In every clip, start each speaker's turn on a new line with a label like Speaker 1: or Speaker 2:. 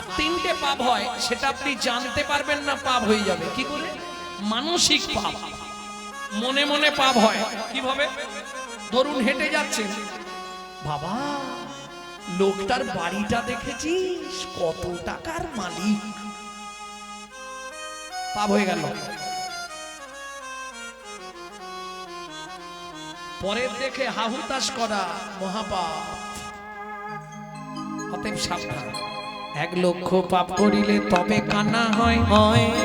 Speaker 1: আর তিনটে পাপ হয়, সেটা আপনি জানতে পারবেন না, পাপ হয়ে যাবে কি করে? মানসিক পাপ, মনে মনে পাপ হয়। কিভাবে? ধরুন হেঁটে যাচ্ছেন, বাবা লোকটার বাড়িটা দেখেছিস, কত টাকার মালিক, পাপ হয়ে গেল। পরের দেখে হাহুতাশ করা মহাপাপ। অতএব সাবধান। 1 লক্ষ পাপ করিলে তবে কান্না হয়,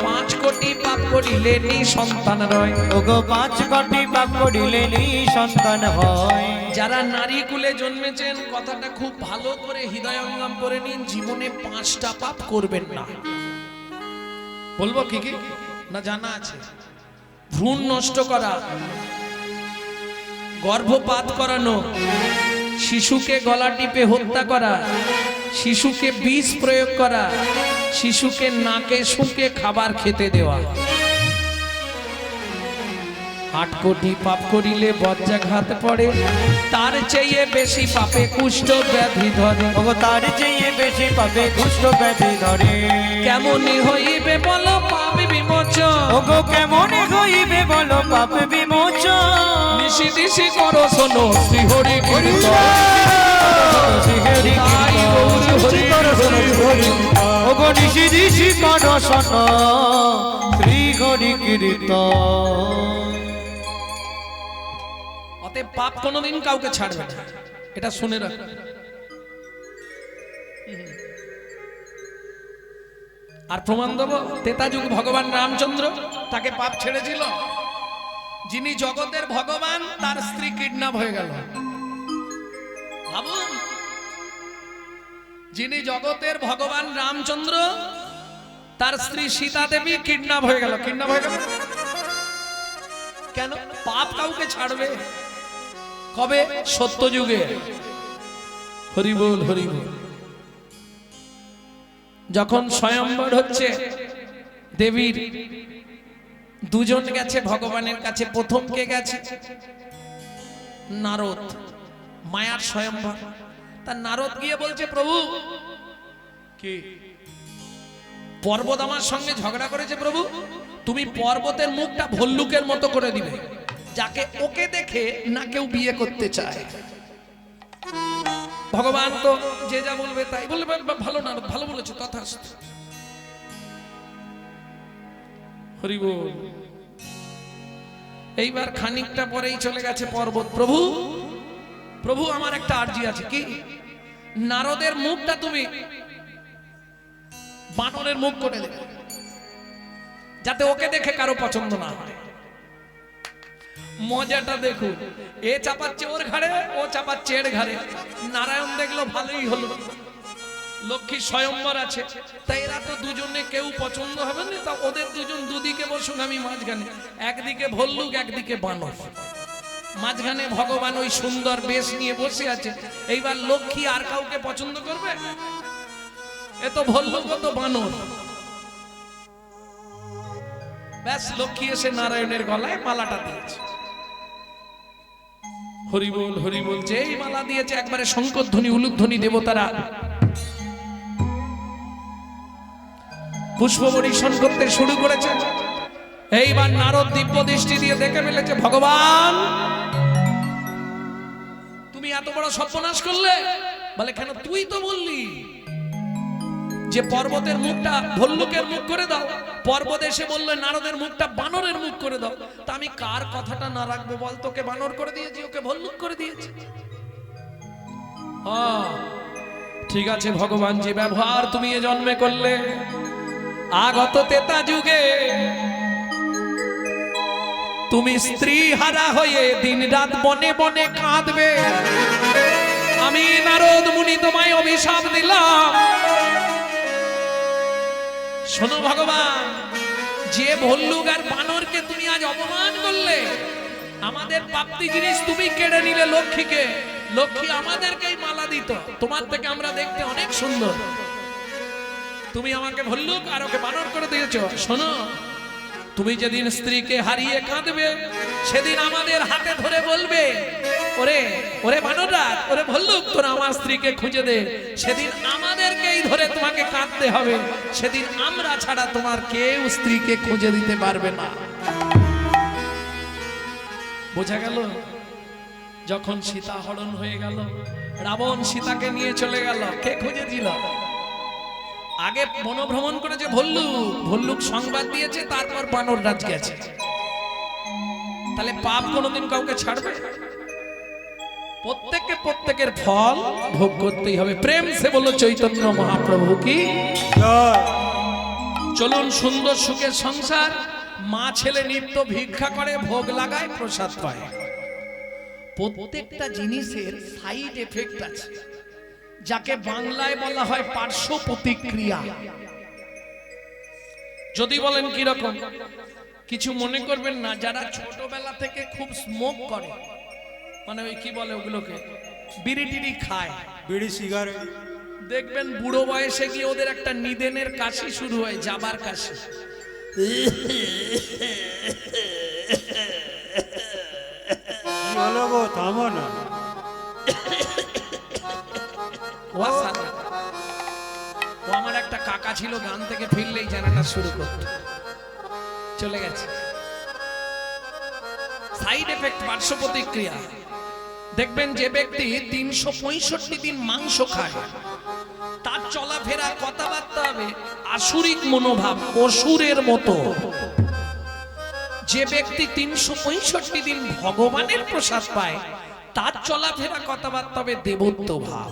Speaker 1: 5 কোটি পাপ করিলে নিঃসন্তান রয়।
Speaker 2: ওগো 5 কোটি পাপ করিলে নিঃসন্তান হয়।
Speaker 1: যারা নারী কুলে জন্মেছেন, কথাটা খুব ভালো করে হৃদয়ঙ্গম করে নিন, জীবনে 5টা পাপ করবেন না। বলবো কি কি না জানা আছে? ভ্রূণ নষ্ট করা, গর্ভপাত করানো, শিশুকে গলা টিপে হত্যা করা, শিশুকে বিষ প্রয়োগ করা, শিশুকে নাকে শুঁকে খাবার খেতে দেওয়া। 8 কোটি পাপ করিলে বজ্রাঘাত পড়ে, তার চেয়ে বেশি পাপে কুষ্ঠ ব্যাধি ধরে।
Speaker 2: ওগো তার চেয়ে বেশি পাপে কুষ্ঠ ব্যাধি ধরে।
Speaker 1: কেমনই হইবে বলো পাপ বিমোচন,
Speaker 2: ওগো কেমন হইবে বলো পাপ বিমোচন।
Speaker 1: নিশি দিশি করো শোনো শ্রী হরি কীর্তন।
Speaker 2: ওগো নিশি দিশি করো শোনো শ্রী হরি কীর্তন।
Speaker 1: অতএব পাপ কোনোদিন কাউকে ছাড়বে না, এটা শুনে রাখ। আর প্রমাণ দেবো, ত্রেতাযুগ ভগবান রামচন্দ্র, তাকে পাপ ছেড়েছিল। যিনি জগতের ভগবান, তার স্ত্রী কিডন্যাপ হয়ে গেল। ভাবুন, যিনি জগতের ভগবান রামচন্দ্র, তার স্ত্রী সীতা দেবী কিডন্যাপ হয়ে গেল। কিডন্যাপ হয়ে গেল কেন? পাপ কাউকে ছাড়বে কবে? সত্যযুগে। হরি বল হরি বল। যখন স্বয়ম্বর হচ্ছে, দেবীর দুজন গেছে ভগবানের কাছে। প্রথম কে গেছে? নারদ, মায়ার স্বয়ম্বর। তা নারদ গিয়ে বলছে, প্রভু কি পর্বত আমার সঙ্গে ঝগড়া করেছে, প্রভু তুমি পর্বতের মুখটা ভল্লুকের মতো করে দিবে, যাকে ওকে দেখে না কেউ বিয়ে করতে চায়। ভগবান তো যে যা বলবে তাই বলবে। ভালো না, ভালো বলেছে, তথাস্তু। হরি বল। এইবার খানিকটা পরেই চলে গেছে পর্বত। প্রভু প্রভু আমার একটা আর্জি আছে। কি? নারদের মুখটা তুমি বানরের মুখ করে দেবে, যাতে ওকে দেখে কারো পছন্দ না হয়। মজাটা দেখুন, এ চাপাচ্ছে ওর ঘাড়ে, ও চাপাচ্ছে এর ঘাড়ে। নারায়ণ দেখলো ভালোই হলো, লক্ষ্মী স্বয়ম্বর আছে, তাই এরা তো দুজনে কেউ পছন্দ হবে না, তা ওদের দুজন দুদিকে বসুন, আমি মাঝখানে। একদিকে ভল্লুক, একদিকে বানর, মাঝখানে ভগবান ওই সুন্দর বেশ নিয়ে বসে আছে। এইবার লক্ষ্মী আর কাউকে পছন্দ করবে? এ তো ভল্লুক, ও তো বানর। ব্যাস, লক্ষ্মী এসে নারায়ণের গলায় মালাটা দিয়েছে। হরি বল হরি বল। যেই মালা দিয়েছে, একবারে শঙ্করধ্বনি উলুধ্বনি, দেবতারা পুষ্প বর্ষণ করতে শুরু করেছে। এইবার নারদ দিব্য দৃষ্টি দিয়ে দেখে ফেলেছে, ভগবান তুমি এত বড় সর্বনাশ করলে। বলে, কেন? তুই তো বললি যে পর্বতের মুখটা ভল্লুকের মুখ করে দাও। পর্বত এসে বললো নারদের মুখটা বানরের মুখ করে দাও। তা আমি কার কথাটা না রাখবো বল? তোকে বানর করে দিয়েছি, ওকে ভল্লুক করে দিয়েছি। ঠিক আছে ভগবান, যে ব্যবহার তুমি এ জন্মে করলে, আগত ত্রেতা যুগে তুমি স্ত্রী হারা হয়ে দিন রাত বনে বনে কাঁদবে। আমি নারদ মুনি তোমায় অভিশাপ দিলাম। শোনো ভগবান, যে ভল্লুক আর বানরকে তুমি আজ অপমান করলে, আমাদের প্রাপ্তি জিনিস তুমি কেড়ে নিলে লক্ষ্মীকে। লক্ষ্মী আমাদেরকেই মালা দিত, তোমার থেকে আমরা দেখতে অনেক সুন্দর। তুমি আমাকে ভল্লুক আর ওকে বানর করে দিয়েছো। শোনো, তুমি যেদিন স্ত্রীকে হারিয়ে কাঁদবে, সেদিন আমাদের হাতে ধরে বলবে, ওরে ওরে বানররাজ, ওরে ভল্লুক, তোরা আমার স্ত্রীকে খুঁজে দে। সেদিন আমাদেরকেই ধরে তোমাকে কাঁদতে হবে, সেদিন আমরা ছাড়া তোমার কেউ স্ত্রীকে খুঁজে দিতে পারবে না। বোঝা গেল? যখন সীতা হরণ হয়ে গেল, রাবণ সীতাকে নিয়ে চলে গেল, কে খুঁজেছিল? আগে বনভ্রমণ করেছে ভল্লুক, ভল্লুক সংবাদ দিয়েছে, তারপর বানররাজ গেছে। তাহলে পাপ কোনোদিন কাউকে ছাড়বে? প্রত্যেককে প্রত্যেকের ফল ভোগ করতেই হবে। প্রেম সে বলো চৈতন্য মহাপ্রভু কি। চলুন, সুন্দর সুখের সংসার। মা ছেলে নিত্য ভিক্ষা করে, ভোগ লাগায়, প্রসাদ পায়। প্রত্যেকটা জিনিসের সাইড এফেক্ট আছে, যাকে বাংলায় বলা হয় পার্শ্ব প্রতিক্রিয়া। যদি বলেন কি রকম, কিছু মনে করবেন না। যারা ছোটবেলা থেকে খুব স্মোক করে, মানে ওই কি বলে ওগুলোকে, বিড়ি টিড়ি খায়,
Speaker 3: বিড়ি সিগারেট,
Speaker 1: দেখবেন বুড়ো বয়সে গিয়ে ওদের একটা নিদেনের কাশি শুরু হয়, যাবার কাশি।
Speaker 3: কি হলো গো, থামো না।
Speaker 1: ও আমার একটা কাকা ছিল, গান থেকে ফিরলেই জানাটা শুরু করত, চলে গেছে। সাইড এফেক্ট, পার্শ্ব প্রতিক্রিয়া। দেখবেন যে ব্যক্তি 365 দিন মাংস খায়, তার চলাফেরা কথাবার্তা হবে আসুরিক মনোভাব, অসুরের মতো। যে ব্যক্তি 365 দিন ভগবানের প্রসাদ পায়, তার চলাফেরা কথাবার্তা হবে দেবত্ব ভাব।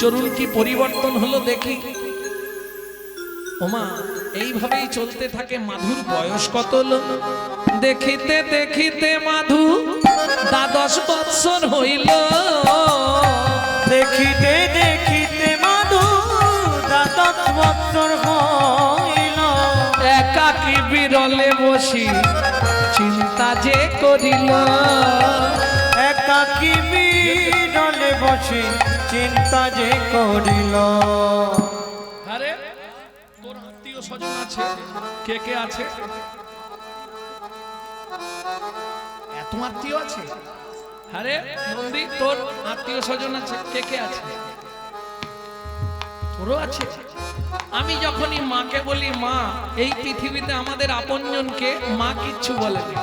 Speaker 1: চলুন কি পরিবর্তন হলো দেখি। ওমা, এইভাবেই চলতে থাকে। মাধুর বয়স কত হলো? দেখিতে দেখিতে মাধু 10 বৎসর হইল।
Speaker 2: দেখিতে দেখিতে মাধু 10 বৎসর হইল।
Speaker 1: একাকী বিরলে বসি চিন্তা যে করিল।
Speaker 2: একাকী বিরলে বসে চিন্তা যে করিল।
Speaker 1: আরে তোর আত্মীয় স্বজন আছে, কে কে আছে? এত আত্মীয় আছে? আরে নন্দী, তোর আত্মীয় স্বজন আছে, কে কে আছে? তোরও আছে। আমি যখনই মাকে বলি, মা এই পৃথিবীতে আমাদের আপনজনকে, মা কিচ্ছু বলেনি।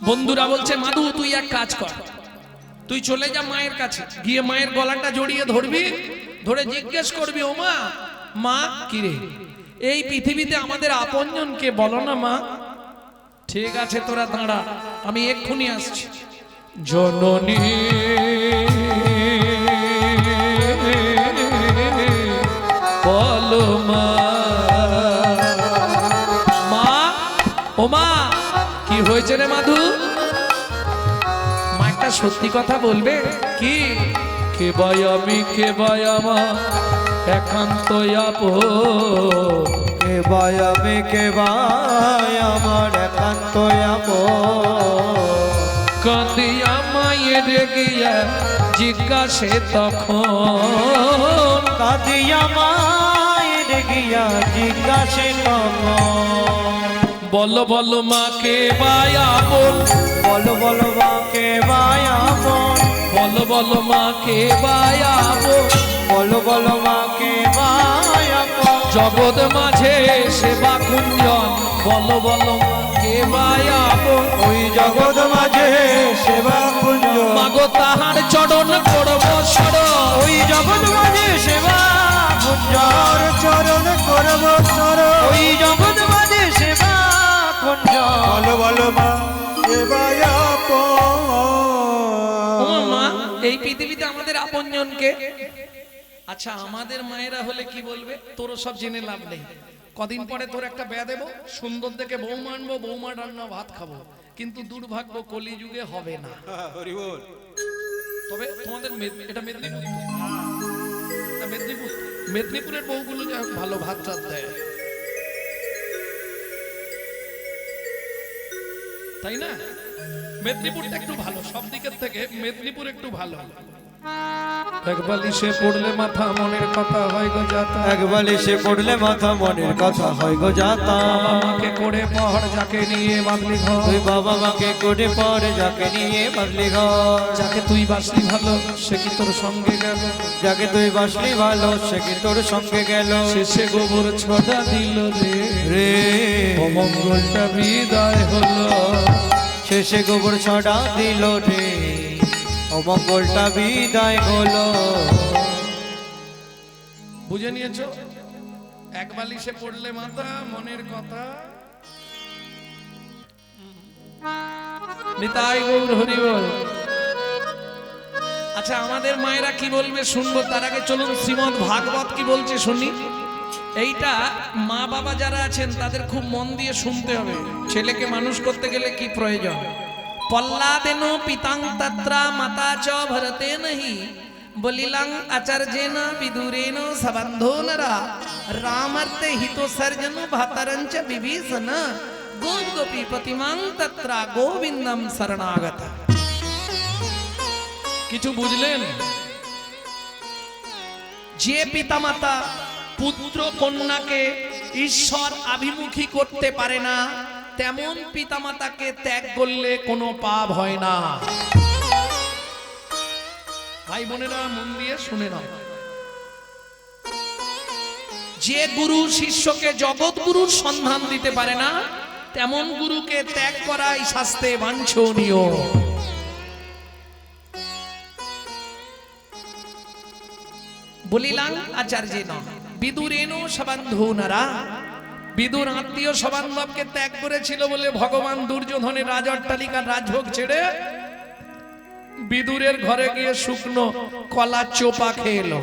Speaker 1: বন্ধুরা বলছে, মাধু তুই এক কাজ কর, তুই চলে যা মায়ের কাছে, গিয়ে মায়ের গলাটা জড়িয়ে ধরবি, ধরে জিজ্ঞেস করবি, ও মা, মা কিরে এই পৃথিবীতে আমাদের আপনজনকে বলো না মা। ঠিক আছে তোরা দাঁড়া, আমি এক্ষুনি আসছি। জননী বলো মা। মা, ও মা, কি হয়েছে রে মাধু? মা একটা সত্যি কথা বলবে কি? কে ভাই আমি, কে ভাই আমার একান্ত আপন।
Speaker 2: কে ভাই আমি, কে ভাই আমার একান্ত আপন।
Speaker 1: কাঁদিয়া মায়ের গিয়া জিজ্ঞাসে তখন।
Speaker 2: কাঁদিয়া মায়ের গিয়া জিজ্ঞাসে তখন।
Speaker 1: বলো বলো মা কে ভাই আপন।
Speaker 2: বলো বলো মা কে ভাই আপন।
Speaker 1: বলো বলো মা কে ভাই আপন।
Speaker 2: বলো বলো মা কে ভাই আপন।
Speaker 1: জগৎ মাঝে সেবা কুঞ্জন। বলো বলো মা কে ভাই আপন।
Speaker 2: ওই জগৎ মাঝে সেবা কুঞ্জ।
Speaker 1: মাগো তাহার চরণ করব শরণ।
Speaker 2: ওই জগৎ মাঝে সেবা কুঞ্জ।
Speaker 3: চরণ করব চরণ।
Speaker 2: ওই জগৎ মাঝে সেবা কুঞ্জ।
Speaker 3: বলো বলো মা এবার
Speaker 1: ও মা, এই পৃথিবীতে আমাদের আপনজনকে। আচ্ছা, আমাদের মায়েরা হলে কি বলবে? তোরও সব জেনে লাভ নেই। কদিন পরে তোর একটা ব্যা দেবো, সুন্দর দেখে বৌমা আনবো, বৌমা রান্না ভাত খাবো। কিন্তু দুর্ভাগ্য কলিযুগে হবে না।
Speaker 3: হরি বল।
Speaker 1: তবে তোমাদের এটা মেদিনীপুর, মেদিনীপুর, মেদিনীপুরের বউগুলো যা ভালো ভাত টাত দেয়, তাই না? মেদিনীপুরটা একটু ভালো, সব দিকের থেকে মেদিনীপুর একটু ভালো। এক বালিশে পড়লে মাথা মনের কথা হয় গো যাতা
Speaker 2: এক বালিশে পড়লে মাথা মনের কথা হয় গো যাতা
Speaker 1: আমাকে করে পহর যাকে নিয়ে বাঁধলি ঘর
Speaker 2: তুই বাবা মাকে করে পরে যাকে নিয়ে বাঁধলি ঘর
Speaker 1: যাকে তুই বাসলি ভালো সে কি তোর সঙ্গে গেল
Speaker 2: যাকে তুই বাসলি ভালো সে কি তোর সঙ্গে গেল
Speaker 1: শেষে গোবর ছড়া দিল রে
Speaker 2: রে
Speaker 1: অমঙ্গলটা বিদায় হলো
Speaker 2: শেষে গোবর ছড়া দিল রে অমঙ্গলটা বিদায় হলো
Speaker 1: বুঝে নিয়েছো এক বালিশে পড়লে মাথা মনের কথা নিতাই গৌর হরি বল। আচ্ছা আমাদের মায়েরা কি বলবে শুনবো, তার আগে চলুন শ্রীমদ ভাগবত কি বলছে শুনি। এইটা মা বাবা যারা আছেন তাদের খুব মন দিয়ে শুনতে হবে। ছেলেকে মানুষ করতে গেলে কি প্রয়োজন। পল্লাদেন পিতাং তত্রা মাতা চ ভরতে নহি বলিলাং আচার্যেন বিদুরেন সবন্ধো নরা রামার্তে হিতো সর্জন ভাতরঞ্চ বিভীষণ গোপ গোপী প্রতিমাং তত্রা গোবিন্দম শরণাগত। কিছু বুঝলেন? যে পিতামাতা পুত্র কন্যাকে ঈশ্বর অভিমুখী করতে পারে না তেমন পিতামাতাকে ত্যাগ করলে কোনো পাপ হয় না। ভাই বোনেরা মন দিয়ে শুনে নাও। যে গুরু শিষ্যকে জগৎ গুরুর সন্ধান দিতে পারে না তেমন গুরুকে ত্যাগ করাই শাস্ত্রে বাঞ্ছনীয়। বলিলাম আচার্যেন বিদুরেন সবন্ধো নরা। বিদুর আত্মীয় সবান্ধবকে ত্যাগ করেছিল বলে ভগবান দুর্যোধনের রাজঅট্টালিকার রাজভোগ ছেড়ে বিদুরের ঘরে গিয়ে শুকনো কলা চোপা খেয়ে এলো।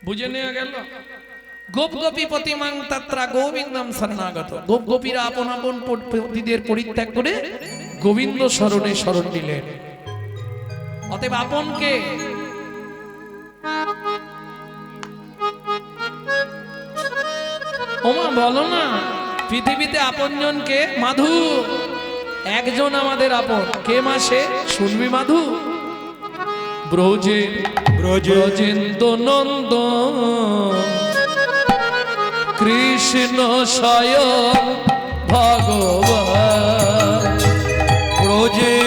Speaker 1: বুঝে নেওয়া গেল। গোপ গোপী প্রতিমাং তত্রা গোবিন্দম শরণাগত। গোপ গোপীরা আপন আপন পতিদের পরিত্যাগ করে গোবিন্দ শরণে শরণ নিলেন। অতএব আপনকে ওমা বলো না পৃথিবীতে আপনজনকে মাধু একজন আমাদের আপন কে মাসে শুনবি মাধু ব্রজে ব্রজেন্দ্র নন্দ কৃষ্ণ স্বয়ং ভগবান
Speaker 2: ব্রজে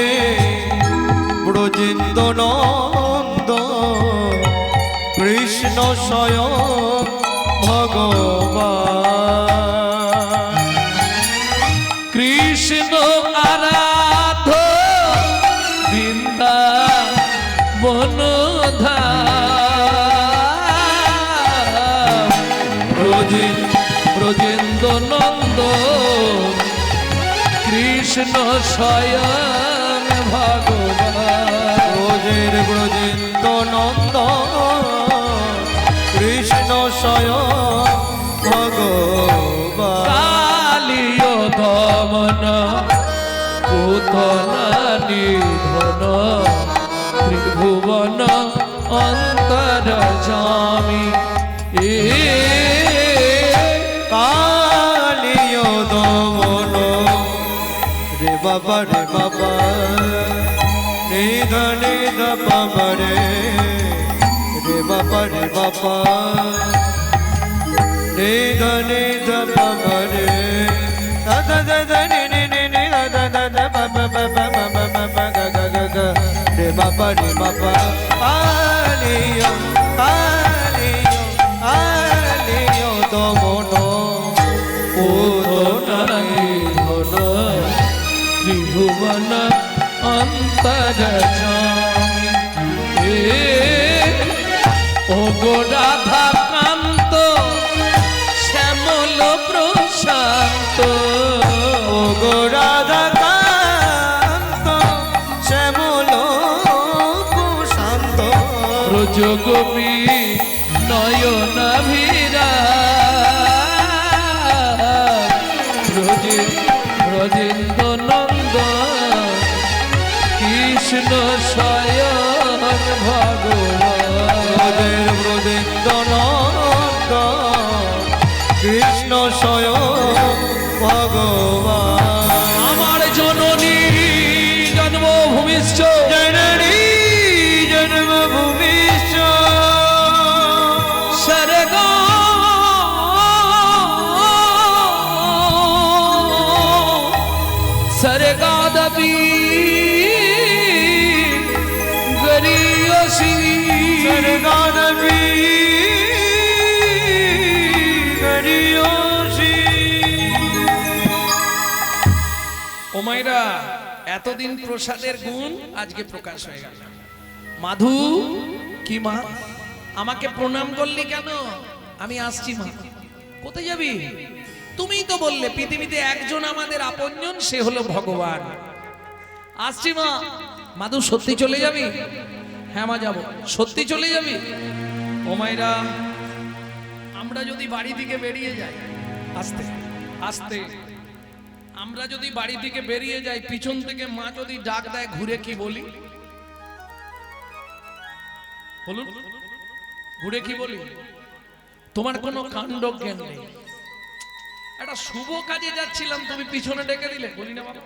Speaker 2: ব্রজেন্দ্র নন্দ কৃষ্ণ স্বয়ং ভগবান
Speaker 1: কৃষ্ণ আরাধ বৃন্দা বনধাম ব্রজেন্দ্র নন্দ কৃষ্ণ স্বয়ং ভগবান
Speaker 2: ব্রজের ব্রজেন্দ্র নন্দ কৃষ্ণ স্বয়ং ভগবান
Speaker 1: কালিয় দমন পুতনা নিধন ত্রিভুবন অন্তর্যামী এ
Speaker 2: কালিয় দমন রে বাবা নিধ নিধ বাবা রে বাবা নিধ নিধ বাবা রে দাদা দাদা নি নি নি নি দাদা দাদা বাবা বাবা বাবা বাবা গা গা গা গা রে বাবা আলিও আলিও আলিও দমন
Speaker 1: পুতনা নিধন ত্রিভুবন অন্তর্যামী এ ও গো রাধা কান্ত শ্যামল প্রশান্ত
Speaker 2: ও গো রাধা কান্ত শ্যামল প্রশান্ত
Speaker 1: ব্রজ গোপী নয়নাভিরা ব্রজেন্দ্র নন্দ কৃষ্ণ স্বয়ং ভগবান
Speaker 2: ব্রজেন্দ্র নন্দ কৃষ্ণ স্বয়ং ভগবান
Speaker 1: আমার জননী জন্মভূমিশ্চ
Speaker 2: জননী
Speaker 1: सी
Speaker 2: सरदार भी गरियो सी
Speaker 1: ও মাইরা এতদিন প্রসাদের গুণ আজকে প্রকাশ হয়ে গেল মাধু কি মা আমাকে প্রণাম করলি কেন আমি আসছি মা কোথায় যাবি তুমিই তো বললে পৃথিবীতে একজন আমাদের আপনজন সে হলো ভগবান আসছি মা মাধু সত্যি চলে যাবি হ্যাঁ মা যাবো সত্যি চলে যাবি ও মাইরা আমরা যদি বাড়ি থেকে বেরিয়ে যাই আস্তে আস্তে আমরা যদি বাড়ি থেকে বেরিয়ে যাই পিছন থেকে মা যদি ডাক দেয় ঘুরে কি বলি বলুন ঘুরে কি বলি তোমার কোনো কাণ্ড জ্ঞান নেই একটা শুভ কাজে যাচ্ছিলাম তুমি পিছনে ডেকে দিলে বলি না বাবা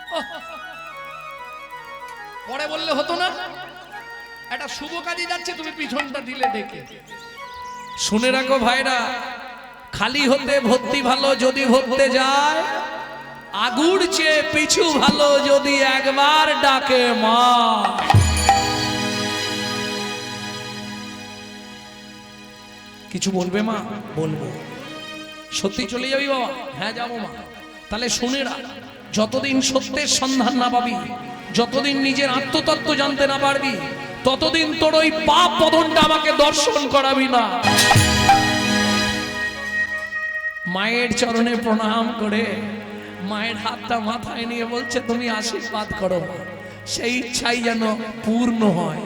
Speaker 1: ওহ, পরে বললে হতো না একটা শুভ কাজে যাচ্ছে তুমি পিছনটা দিলে ডেকে শুনে রাখো ভাইরা খালি হতে ভর্তি ভালো যদি ভরতে যায় আগুর চেয়ে পিছু ভালো যদি একবার ডাকে মা কিছু বলবে মা বলবো সত্যি চলে যাবি বাবা হ্যাঁ যাবো মা তাহলে শুনে রাখ যতদিন সত্যের সন্ধান না পাবি যতদিন নিজের আত্মতত্ত্ব জানতে না পারবি ততদিন তোর ওই পাপ পদনটা আমাকে দর্শন করাবি না মায়ের চরণে প্রণাম করে মায়ের হাতটা মাথায় নিয়ে বলছে তুমি আশীর্বাদ করো সেই ইচ্ছাই যেন পূর্ণ হয়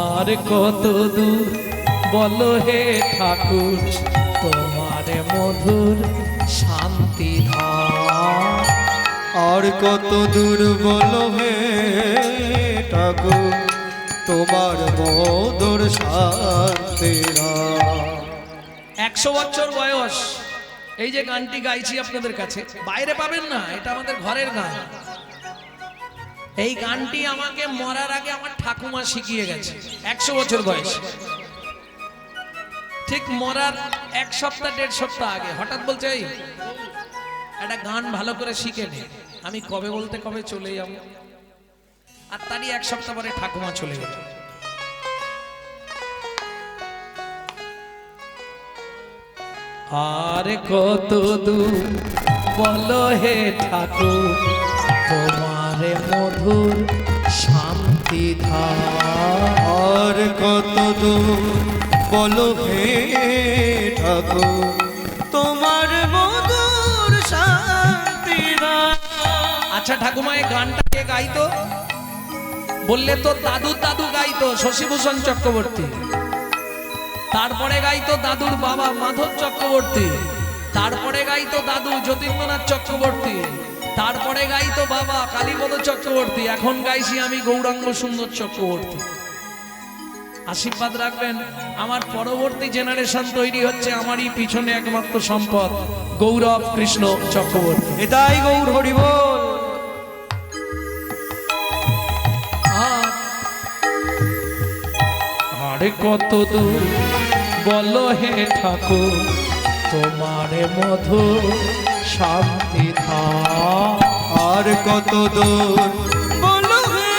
Speaker 1: আর কত দূর বলো হে ঠাকুর তোমার মধুর শান্তি ধাম
Speaker 2: আর কত দূর বলো হে ঠাকুর তোমার মধুর শান্তিরা
Speaker 1: 100 বছর বয়স এই যে গানটি গাইছি আপনাদের কাছে বাইরে পাবেন না এটা আমাদের ঘরের গান এই গানটি আমাকে মরার আগে আমার ঠাকুমা শিখিয়ে গেছে 100 বছর বয়স ঠিক মরার 1 সপ্তাহ 1.5 সপ্তাহ আগে হঠাৎ বলছে এই একটা গান ভালো করে শিখে নে আমি কবে বলতে কবে চলে যাব আর তারই 1 সপ্তাহ পরে ঠাকুমা চলে গেল আর কত দূর বলো হে ঠাকুর তোমার মধুর শান্তি ধাম
Speaker 2: আর কত দূর বলো হে ঠাকুর তোমার মধুর শান্তিরা
Speaker 1: আচ্ছা ঠাকুমা এই গানটা কে গাইতো বললে তো দাদু দাদু গাইতো শশীভূষণ চক্রবর্তী তারপরে গাইতো দাদুর বাবা মাধব চক্রবর্তী তারপরে গাইতো দাদু যতীন্দ্রনাথ চক্রবর্তী তারপরে গাইতো বাবা কালীপদ চক্রবর্তী এখন গাইছি আমি গৌরাঙ্গ সুন্দর চক্রবর্তী আশীর্বাদ রাখবেন আমার পরবর্তী জেনারেশন তৈরি হচ্ছে আমারই পিছনে একমাত্র সম্পদ গৌরব কৃষ্ণ চক্রবর্তী
Speaker 2: এটাই গৌর হরি বল
Speaker 1: আরে কত দূর বলো হে ঠাকুর তোমার মধুর শান্তি ধাম
Speaker 2: আর কত দূর বলো হে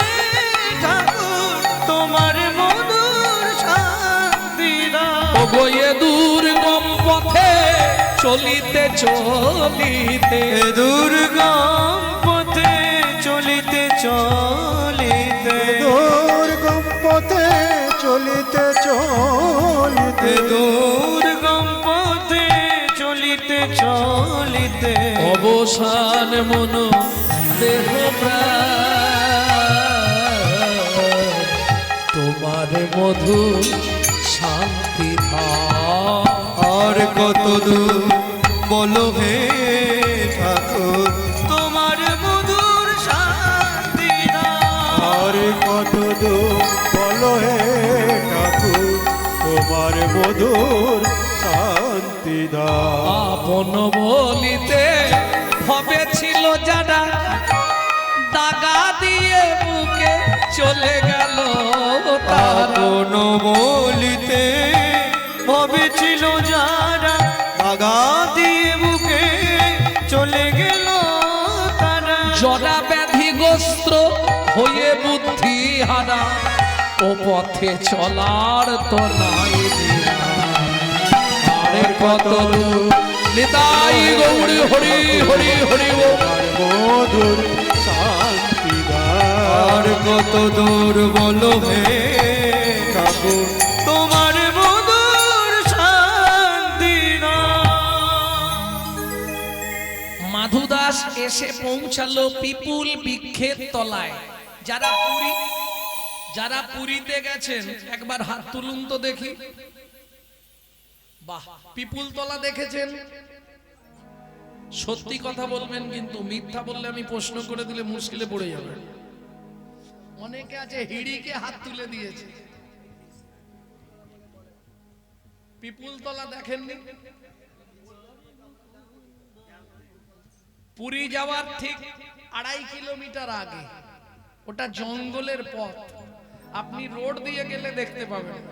Speaker 2: ঠাকুর তোমার মধুর শান্তিরা
Speaker 1: ওগো এ দুর্গম পথে চলিতে চলিতে
Speaker 2: এ দুর্গম পথে চলিতে চলিতে
Speaker 3: দুর্গম পথে চলিতে চলিতে
Speaker 2: এ দুর্গম পথে চলিতে চলিতে
Speaker 1: অবসান মন দেহ প্রাণ তোমার মধুর শান্তি ধাম
Speaker 2: আর কত দূর বলো হে ঠাকুর তোমার মধুর শান্তিরা
Speaker 3: আর কত দূর বলো হে ঠাকুর তোমার মধুর শান্তি দাও
Speaker 1: আপন বলিতে হবে ছিল যারা দাগা দিয়ে বুকে চলে গেল তারা
Speaker 2: আপন বলিতে হবে ছিল যারা আগা দিয়ে বুকে চলে গেল তারা
Speaker 1: জরা ব্যাধিগ্রস্ত হয়ে বুদ্ধি হারা ও পথে চলার তো নাই আরে কত দূর নিতাই গৌর হরি হরি হরি ও
Speaker 3: মধুর শান্তি
Speaker 2: আর কত দূর বলো হে
Speaker 3: ঠাকুর
Speaker 2: তোমার মধুর শান্তি না।
Speaker 1: মাধু দাস এসে পৌঁছালো পিপুল বৃক্ষের তলায়। যারা পুরীতে গেছেন একবার হাত তুলুন তো দেখি। বাহ, পিপুল তলা দেখেছেন? সত্যি কথা বলবেন, কিন্তু মিথ্যা বললে আমি প্রশ্ন করে দিলে মুশকিলে পড়ে যাবে। অনেকে আছে হিড়িকে হাত তুলে দিয়েছে। পিপুল তলা দেখেননি? পুরী যাওয়ার ঠিক 2.5 কিলোমিটার আগে, ওটা জঙ্গলের পথ। আপনি রোড দিয়ে গেলে দেখতে পাবেন।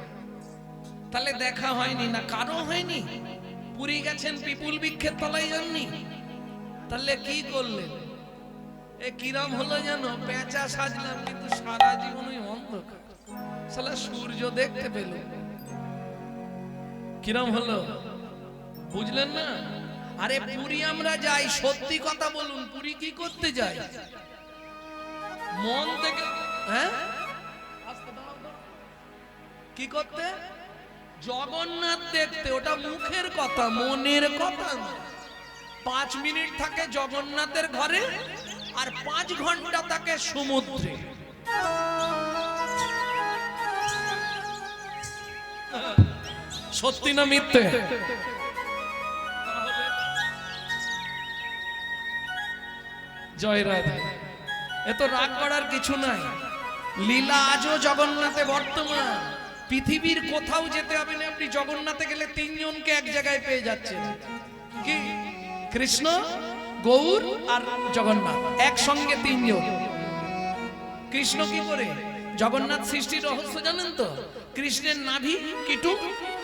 Speaker 1: তাহলে দেখা হয়নি না? কারো হয়নি? পুরী গেছেন, পিপুল বৃক্ষের তলায় যাননি? তাহলে কি করলেন? এ কিরম হলো জানো? পেঁচা সাজলাম কিন্তু সারা জীবনই অন্ধকার, শালা সূর্য দেখতে পেল। কিরম হলো বুঝলেন না? আরে পুরী আমরা যাই, সত্যি কথা বলুন, পুরী কি করতে যাই? মন থেকে, হ্যাঁ কি করতে? জগন্নাথ দেখতে। ওটা মুখের কথা, মনের কথা না। 5 মিনিট থাকে জগন্নাথের ঘরে, আর 5 ঘন্টা থাকে সমুদ্রে। সত্যি না মিথ্যে? জয় রাধে। এ তো রাগ করার কিছু নাই। লীলা আজও জগন্নাথে বর্তমান। পৃথিবীর কোথাও যেতে হবে না, আপনি জগন্নাথে গেলে 3 জনকে এক জায়গায় পেয়ে যাচ্ছেন। কি? কৃষ্ণ, গৌর আর জগন্নাথ একসঙ্গে 3 জন। কৃষ্ণ কি করে? জগন্নাথ সৃষ্টির রহস্য জানেন তো? কৃষ্ণের নাভি কিটুক,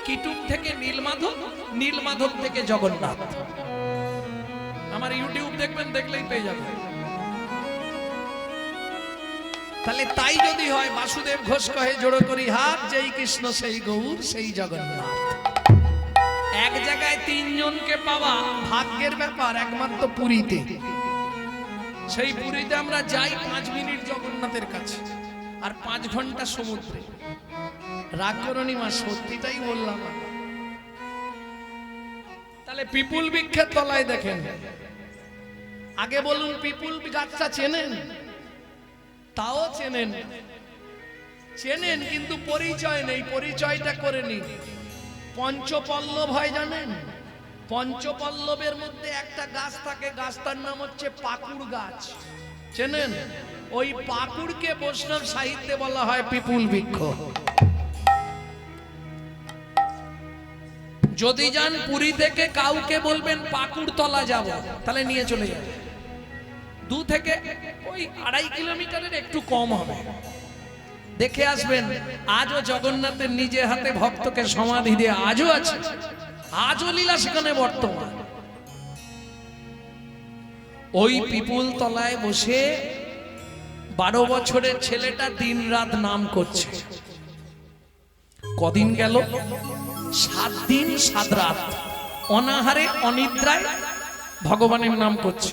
Speaker 1: কিটুক থেকে নীলমাধব, নীলমাধব থেকে জগন্নাথ। আমার ইউটিউব দেখবেন, দেখলেই পেয়ে যাবেন। তাহলে তাই যদি হয়, বাসুদেব ঘোষ কহে জোড়ো করি হাত, যেই কৃষ্ণ সেই গৌর সেই জগন্নাথ। এক জায়গায় 3 জনকে পাওয়া ভাগ্যের ব্যাপার, একমাত্র পুরীতে। সেই পুরীতে আমরা যাই 5 মিনিট জগন্নাথের কাছে, আর 5 ঘন্টা সমুদ্রে। রাগ করনি মা, সত্যিটাই বললাম। তাহলে পিপুল বৃক্ষের তলায় দেখেন। আগে বলুন, পিপুল গাছটা চেনেন? তাও চেনেন, চেনেন কিন্তু পরিচয় নেই। পরিচয়টা করে নিন। পঞ্চপল্লব হয় জানেন? পঞ্চপল্লবের মধ্যে একটা গাছ থাকে, গাছটার নাম হচ্ছে পাকুড় গাছ। চেনেন? ওই পাকুড়কে বৈষ্ণব সাহিত্যে বলা হয় পিপুল বৃক্ষ। যদি যান পুরী থেকে, কাউকে বলবেন পাকুড় তলা যাব, তাহলে নিয়ে চলে যাবে। 2 থেকে ওই 2.5 কিলোমিটারের একটু কম হবে। দেখে আসবেন। আজও জগন্নাথের নিজে হাতে ভক্তকে সমাধি দিয়ে আজও আছে, আজও লীলা সেখানে বর্তমান। ওই পিপুল তলায় বসে 12 বছরের ছেলেটা দিনরাত নাম করছে। কদিন গেল? 7 দিন 7 রাত অনাহারে অনিদ্রায় ভগবানের নাম করছে।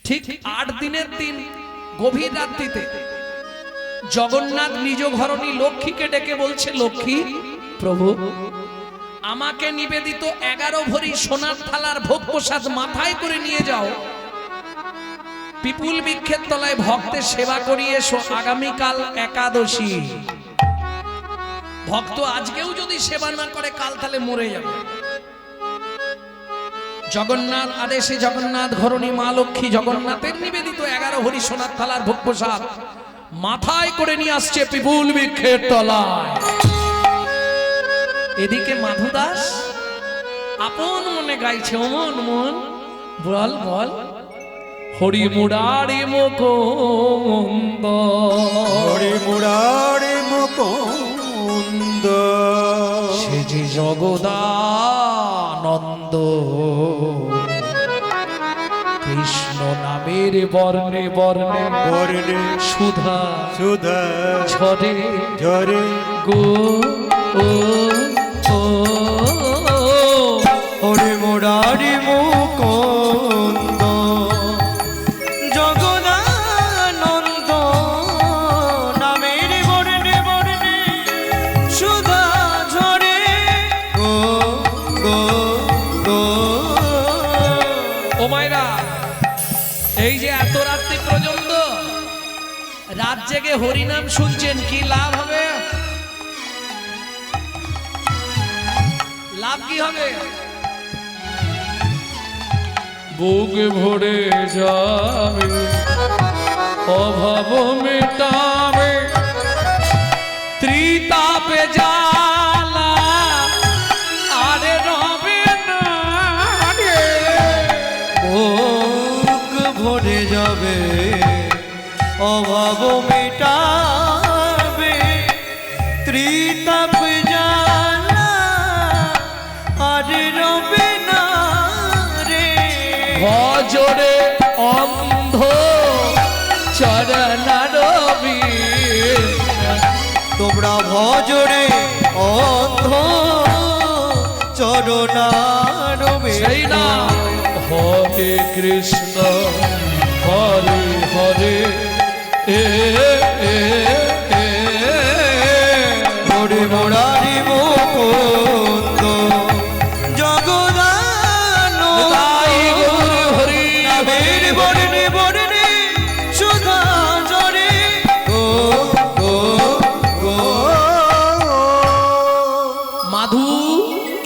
Speaker 1: ঠিক 8 দিনের দিন গভীর রাত্রিতে জগন্নাথ নিজ ঘরণী লক্ষ্মীকে ডেকে বলছে, লক্ষ্মী প্রভু, আমাকে নিবেদিত 11 ভরি সোনার থালার ভোগ প্রসাদ মাথায় করে নিয়ে যাও, পিপুল বৃক্ষের তলায় ভক্তের সেবা করিয়ে এসো। আগামীকাল একাদশী। ভক্ত আজকেও যদি সেবা না করে, কাল তাহলে মরে যাবে। জগন্নাথ আদেশে জগন্নাথ ঘরণী মা লক্ষ্মী জগন্নাথের নিবেদিত 11 ভরি সোনার থালার ভোগ প্রসাদ মাথায় করে নিয়ে আসছে পিপুল বৃক্ষের তলায়। এদিকে মাধু দাস আপন মনে গাইছে, ওমন মন বল বল, হরি মুরারি মুকুন্দ,
Speaker 3: হরি মুরারি মুকুন্দ,
Speaker 1: সে যে জগদানন্দ, কৃষ্ণ নামের নামের বর্ণে বর্ণে
Speaker 3: বর্ণে
Speaker 1: সুধা
Speaker 3: সুধা
Speaker 1: ঝরে
Speaker 3: ঝরে
Speaker 1: গো ও ও
Speaker 2: ওরে মোরারি মুকুন্দ জগদানন্দ নামের বর্ণে বর্ণে সুধা ঝরে গো গো গো।
Speaker 1: ও মায়েরা, এই যে এত রাত্রি পর্যন্ত রাত জেগে হরিনাম শুনছেন, কি লাভ হবে? লাভ কি হবে? বুক ভরে যাবে, অভাব মেটাবে, ত্রিতাপে জ্বালা আরে রবে না রে।
Speaker 2: বুক ভরে যাবে, অভাব মেটাবে, ত্রিতাপ জ্বালা আর রবে না রে।
Speaker 1: ভজরে অন্ধ চরণারবি,
Speaker 2: তোমরা ভজরে অন্ধ চরণারবে।
Speaker 1: সেই না হরে কৃষ্ণ হরে হরে এ এ এ
Speaker 2: হরে মোরারি মুকুন্দ জগদানন্দ
Speaker 1: তাই গৌর হরি
Speaker 2: নামের বর্ণে বর্ণে সুধা ঝরে গো গো গো।
Speaker 1: মাধু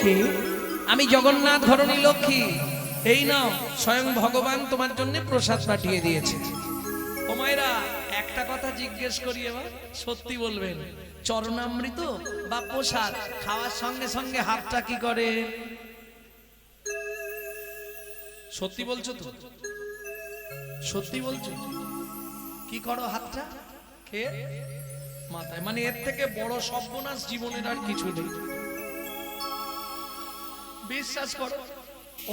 Speaker 1: কে? আমি জগন্নাথ ধরণী লক্ষ্মী। এই নাও, স্বয়ং ভগবান তোমার জন্য প্রসাদ পাঠিয়ে দিয়েছে। ও মায়েরা, একটা কথা জিজ্ঞেস করি, এবার সত্যি বলবেন, চরণামৃত বা প্রসাদ খাওয়ার সঙ্গে সঙ্গে হাতটা কি করে? সত্যি বলছো তো? সত্যি বলছো? কি করো হাতটা? কে? মাথায়। মানে এর থেকে বড় সর্বনাশ জীবনের আর কিছু নেই। বিশ্বাস করো,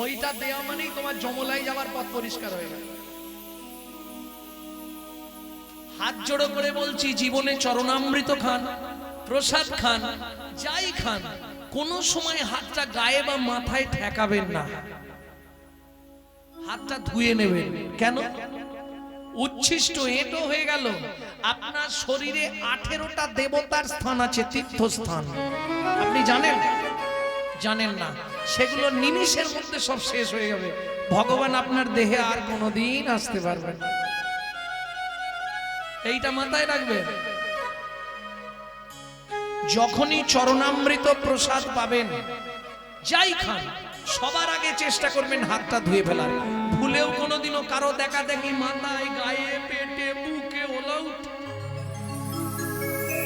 Speaker 1: ওইটা দেওয়া মানেই তোমার যমলাই যাওয়ার পথ পরিষ্কার হয়ে গেল। হাত জোড়ো করে বলছি, জীবনে চরণামৃত খান, প্রসাদ খান, যাই খান, কোন সময় হাতটা গায়ে বা মাথায় ঠেকাবেন না, হাতটা ধুয়ে নেবেন। কেন? উচ্ছিষ্ট এঁটো হয়ে গেল। আপনার শরীরে 18টা দেবতার স্থান আছে, তীর্থস্থান। আপনি জানেন? জানেন না। সেগুলো নিমিষের মধ্যে সব শেষ হয়ে যাবে। ভগবান আপনার দেহে আর কোনোদিন আসতে পারবেন না। এইটা মাথায় রাখবেন। যখনই চরণামৃত প্রসাদ পাবেন, যাই খান, সবার আগে চেষ্টা করবেন হাতটা ধুয়ে ফেলার। ভুলেও কোনোদিনও কারো দেখা দেখি মাথায়, গায়ে, পেটে, বুকে ওলাউট।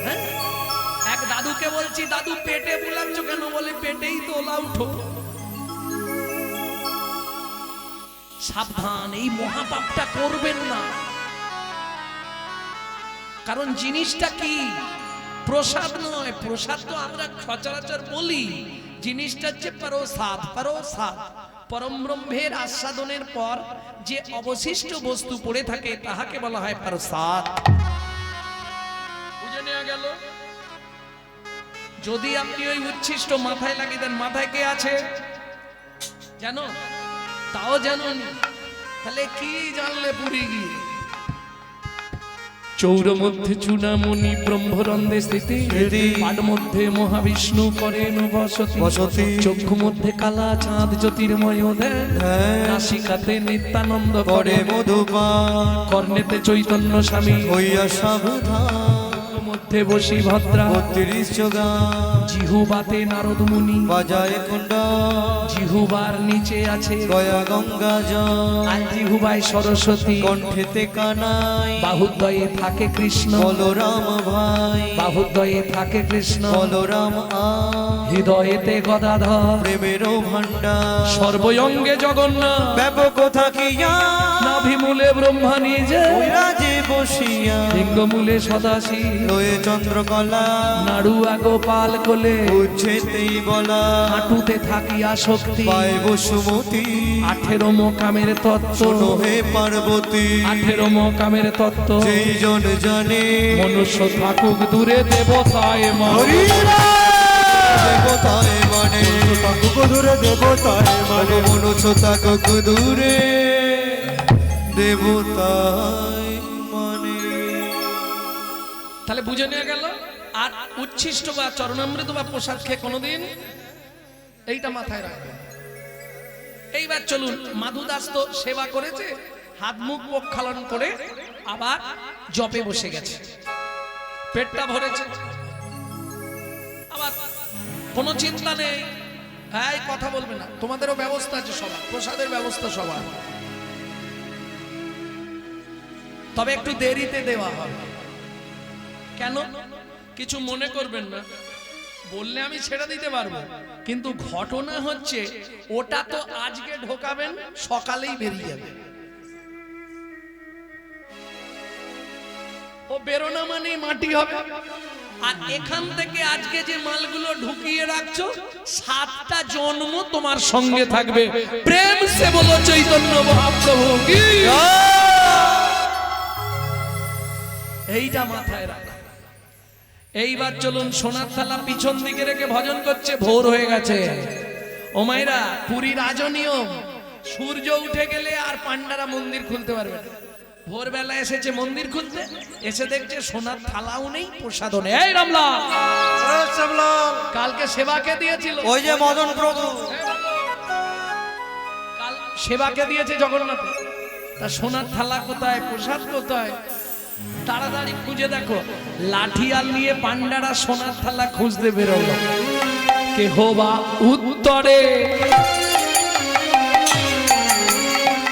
Speaker 1: হ্যাঁ, এক দাদুকে বলছি, দাদু পেটে বুলাচ্ছ কেন? বলে পেটেই তো ওলাউট। সাবধান, এই মহাপাপটা করবেন না। কারণ জিনিসটা কি? প্রসাদ নয়। প্রসাদ তো আমরা সচরাচর বলি, জিনিসটা হচ্ছে প্রসাদ। প্রসাদ পরম ব্রহ্মের আস্বাদনের পর যে অবশিষ্ট বস্তু পড়ে থাকে তাহাকে বলা হয় প্রসাদ। বুঝে নেওয়া গেল? যদি আপনি ওই উচ্ছিষ্ট মাথায় লাগিয়ে দেন, মাথায় কে আছে জানো? তাও জানো নি, তাহলে কি জানলে পুরী গিয়ে? চৌর মধ্যে চূড়ামণি ব্রহ্মরন্ধে স্থিতি, পাড মধ্যে মহাবিষ্ণু করেন বসতি, চক্ষু মধ্যে কালা চাঁদ জ্যোতির্ময় দেন, নাসিকাতে নিত্যানন্দ করে
Speaker 2: মধুপান,
Speaker 1: কর্ণেতে চৈতন্য স্বামী
Speaker 2: হইয়া সাবধান,
Speaker 1: মধ্যে বসি ভদ্রা
Speaker 2: 32 যোগা,
Speaker 1: জিহুবাতে নারদ মুনি
Speaker 2: বাজায় কুণ্ডা,
Speaker 1: জিহুবার নিচে আছে
Speaker 2: গয়া গঙ্গা জল,
Speaker 1: আর জিহুবায় সরস্বতী,
Speaker 2: কণ্ঠেতে কানাই,
Speaker 1: বাহুদ্বয়ে থাকে কৃষ্ণ,
Speaker 2: বলরাম ভাই,
Speaker 1: বাহুদ্বয়ে থাকে কৃষ্ণ,
Speaker 2: বলরাম আ,
Speaker 1: হৃদয়েতে গদাধর,
Speaker 2: প্রেমেরও ভান্ডার,
Speaker 1: সর্বঙ্গে জগন্নাথ,
Speaker 2: ব্যাপক থাকিয়া
Speaker 1: নাভিমূলে ব্রহ্মা নিজে,
Speaker 2: রাজে বসিয়া,
Speaker 1: লিঙ্গমূলে সদাশিব,
Speaker 2: লয়ে চন্দ্রকলা
Speaker 1: নাড়ুয়া গোপাল কোলে
Speaker 2: বুঝেতেই বলা
Speaker 1: হাঁটুতে থাকিয়া শক্তি
Speaker 2: পায় বসুমতি
Speaker 1: 18 মোকামের তত্ত্ব
Speaker 2: শোনো হে পার্বতী
Speaker 1: 18 মোকামের তত্ত্ব
Speaker 2: যেই জন জানে
Speaker 1: মনুষ্য থাকুক দূরে দেবতায় মানে
Speaker 2: দেবতায় মানে
Speaker 3: দূরে দেবতায় মানে
Speaker 2: মনুষ্য থাকুক দূরে দেবতায় মানে।
Speaker 1: তাহলে বুঝে নেওয়া গেল। আর উচ্ছিষ্ট বা চরণামৃত বা প্রসাদ খেয়ে কোনোদিন এইটা মাথায় রাখবে। এইবার চলুন, মাধু দাস তো সেবা করেছে, হাত মুখ প্রক্ষালন করে আবার জপে বসে গেছে, পেটটা ভরেছে, আবার কোনো চিন্তা নেই। হ্যাঁ, কথা বলবে না, তোমাদেরও ব্যবস্থা আছে, সবার প্রসাদের ব্যবস্থা সবার, তবে একটু দেরিতে দেওয়া হবে। কেন কিছু মনে করবেন না, বললে আমি ছেড়ে দিতে পারবো, কিন্তু ঘটনা হচ্ছে ওটা তো আজকে ঢোকাবেন, সকালেই বেরিয়ে যাবে। ও বেরোনা মানে মাটি হবে। আর এখান থেকে আজকে যে মালগুলো ঢুকিয়ে রাখছো, 7টা জন্ম তোমার সঙ্গে থাকবে। প্রেম সে বলো চৈতন্য মহাপ্রভু কি। এইটা মাথায় রাখ। এইবার চলুন, সোনার থালা পিছন দিকে রেখে ভজন করছে, ভোর হয়ে গেছে। ও মাইরা, পুরী রাজনিয়ম, সূর্য উঠে গেলে আর পান্ডারা মন্দির খুলতে পারবে না। ভোরবেলা এসেছে মন্দির খুলতে, এসে দেখছে সোনার থালাও নেই, প্রসাদও নেই। এই রামলাল, কালকে সেবাকে দিয়েছিল,
Speaker 2: ওই যে মদন প্রভু
Speaker 1: কাল সেবাকে দিয়েছে জগন্নাথ, তা সোনার থালা কোথায়, প্রসাদ কোথায়? তাড়াতাড়ি খুঁজে দেখো। লাঠিয়াল নিয়ে পান্ডারা সোনার থালা খুঁজতে বেরোলো। কেহ বা উত্তরে,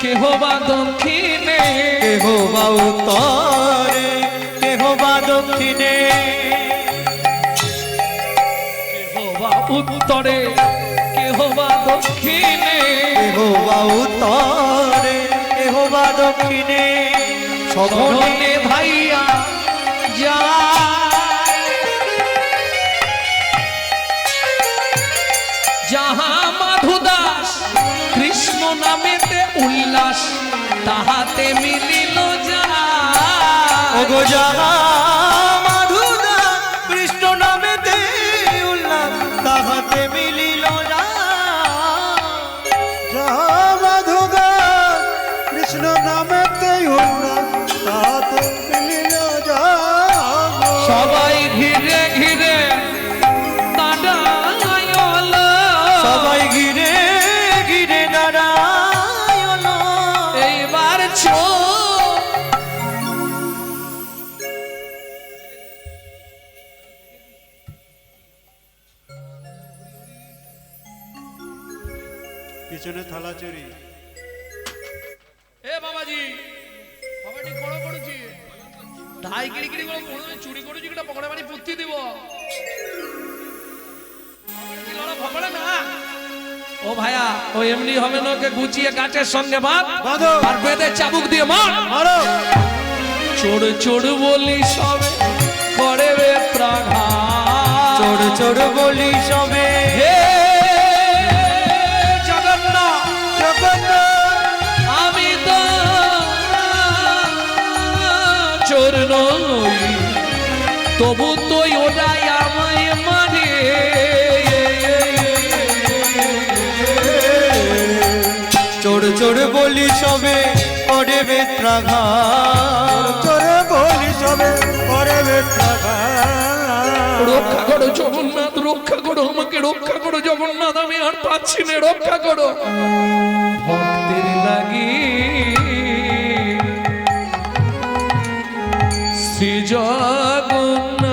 Speaker 1: কেহ বা দক্ষিণে,
Speaker 2: কেহ বা উত্তরে কেহ বা দক্ষিণে,
Speaker 1: কেহ বা উত্তরে, কেহ বা দক্ষিণে,
Speaker 2: কেহ বা উত্তরে কেহ বা দক্ষিণে,
Speaker 1: সঘনে ভাইয়া যায়। যাহা মাধু দাস কৃষ্ণ নামেতে উল্লাস, তাহাতে মিলিল যায়।
Speaker 2: ওগো যাহা মাধু দাস কৃষ্ণ নামেতে উল্লাস, তাহাতে মিলিল
Speaker 3: কৃষ্ণ নামেতে তাতে মিলিল যাব।
Speaker 1: সবাই ঘিরে ঘিরে দাঁড়ায়ল,
Speaker 2: সবাই ঘিরে ঘিরে দাঁড়ায়ল।
Speaker 1: এইবার
Speaker 3: পিছনে থালা চুরি।
Speaker 1: এ বাবাজি, বাবাটি বড় করেছি, ঢাই গিরি গিরি করে চুরি করেছি, কিটা পকড়ে বাড়ি পুত্তি দিব। ও ভাইয়া, ও এমনি হবে না, ওকে গুছিয়ে গাছের সঙ্গে বাঁধো আর বেঁধে চাবুক দিয়ে মারো। চোর চোর বলি সবে করে প্রাঘাত,
Speaker 2: চোর চোর বলি সবে
Speaker 1: হে জগন্নাথ, আমি তো চোর নই, তবু তুই ওটাই আমায় মানে।
Speaker 2: চোর চোর বলি সবে করে বেত্রাঘাত,
Speaker 3: চোর বলি সবে করে বেত্রাঘাত।
Speaker 1: রক্ষা করো জগন্নাথ, রক্ষা করো আমাকে, রক্ষা করো জগন্নাথ, আমি আর পাচ্ছি না, রক্ষা করো। ভক্তের লাগি শ্রী জগন্নাথ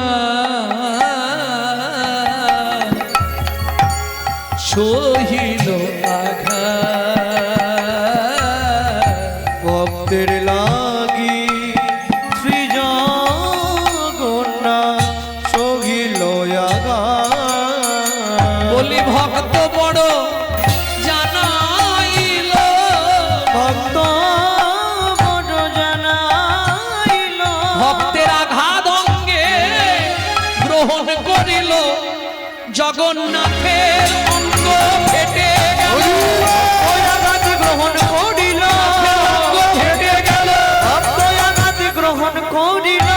Speaker 1: সহিল আঘাত।
Speaker 2: ভক্তের লাগি শ্রী জগন্নাথ সহিল আঘাত।
Speaker 1: বলি ভক্ত বড় জানাইল,
Speaker 2: ভক্ত বড় জানাইল,
Speaker 1: ভক্তের আঘাত অঙ্গে জগন্নাথের অঙ্গ ফেটে গেল,
Speaker 2: ওই আঘাত গ্রহণ করিল,
Speaker 1: অঙ্গ ফেটে গেল।
Speaker 2: ওই আঘাত গ্রহণ করিল,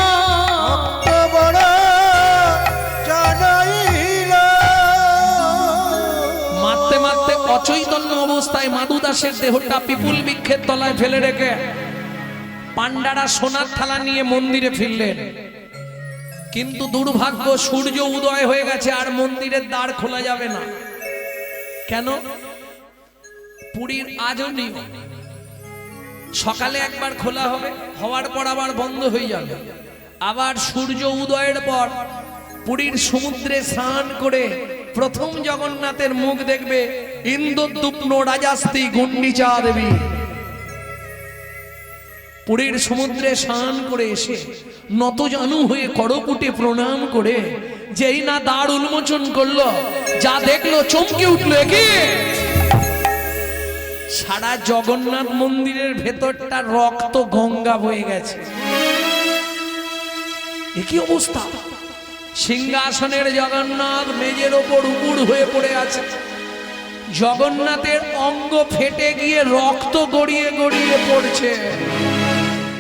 Speaker 3: বড় জানাইল।
Speaker 1: মারতে মারতে অচৈতন্য অবস্থায় মাধু দাসের দেহটা পিপুল বৃক্ষের তলায় ফেলে রেখে পান্ডারা সোনার থালা নিয়ে মন্দিরে ফিরলেন। কিন্তু দুর্ভাগ্য, সূর্য উদয় হয়ে গেছে, আর মন্দিরের দ্বার খোলা যাবে না। কেন? পুরীর আজও নিয়ম, সকালে একবার খোলা হবে, হওয়ার পর আবার বন্ধ হয়ে যাবে। আবার সূর্য উদয়ের পর পুরীর সমুদ্রে স্নান করে প্রথম জগন্নাথের মুখ দেখবে ইন্দ্রদ্যুম্ন রাজাস্তি গুন্ডিচা দেবী। পুরীর সমুদ্রে স্নান করে এসে নতজানু হয়ে করকুটে প্রণাম করে যেই না দ্বার উন্মোচন করলো, যা দেখলো চমকে উঠলো, কি সারা জগন্নাথ মন্দিরের ভেতরটা রক্ত গঙ্গা বয়ে গেছে। একই অবস্থা, সিংহাসনের জগন্নাথ মেজের ওপর উপুড় হয়ে পড়ে আছে। জগন্নাথের অঙ্গ ফেটে গিয়ে রক্ত গড়িয়ে গড়িয়ে পড়ছে।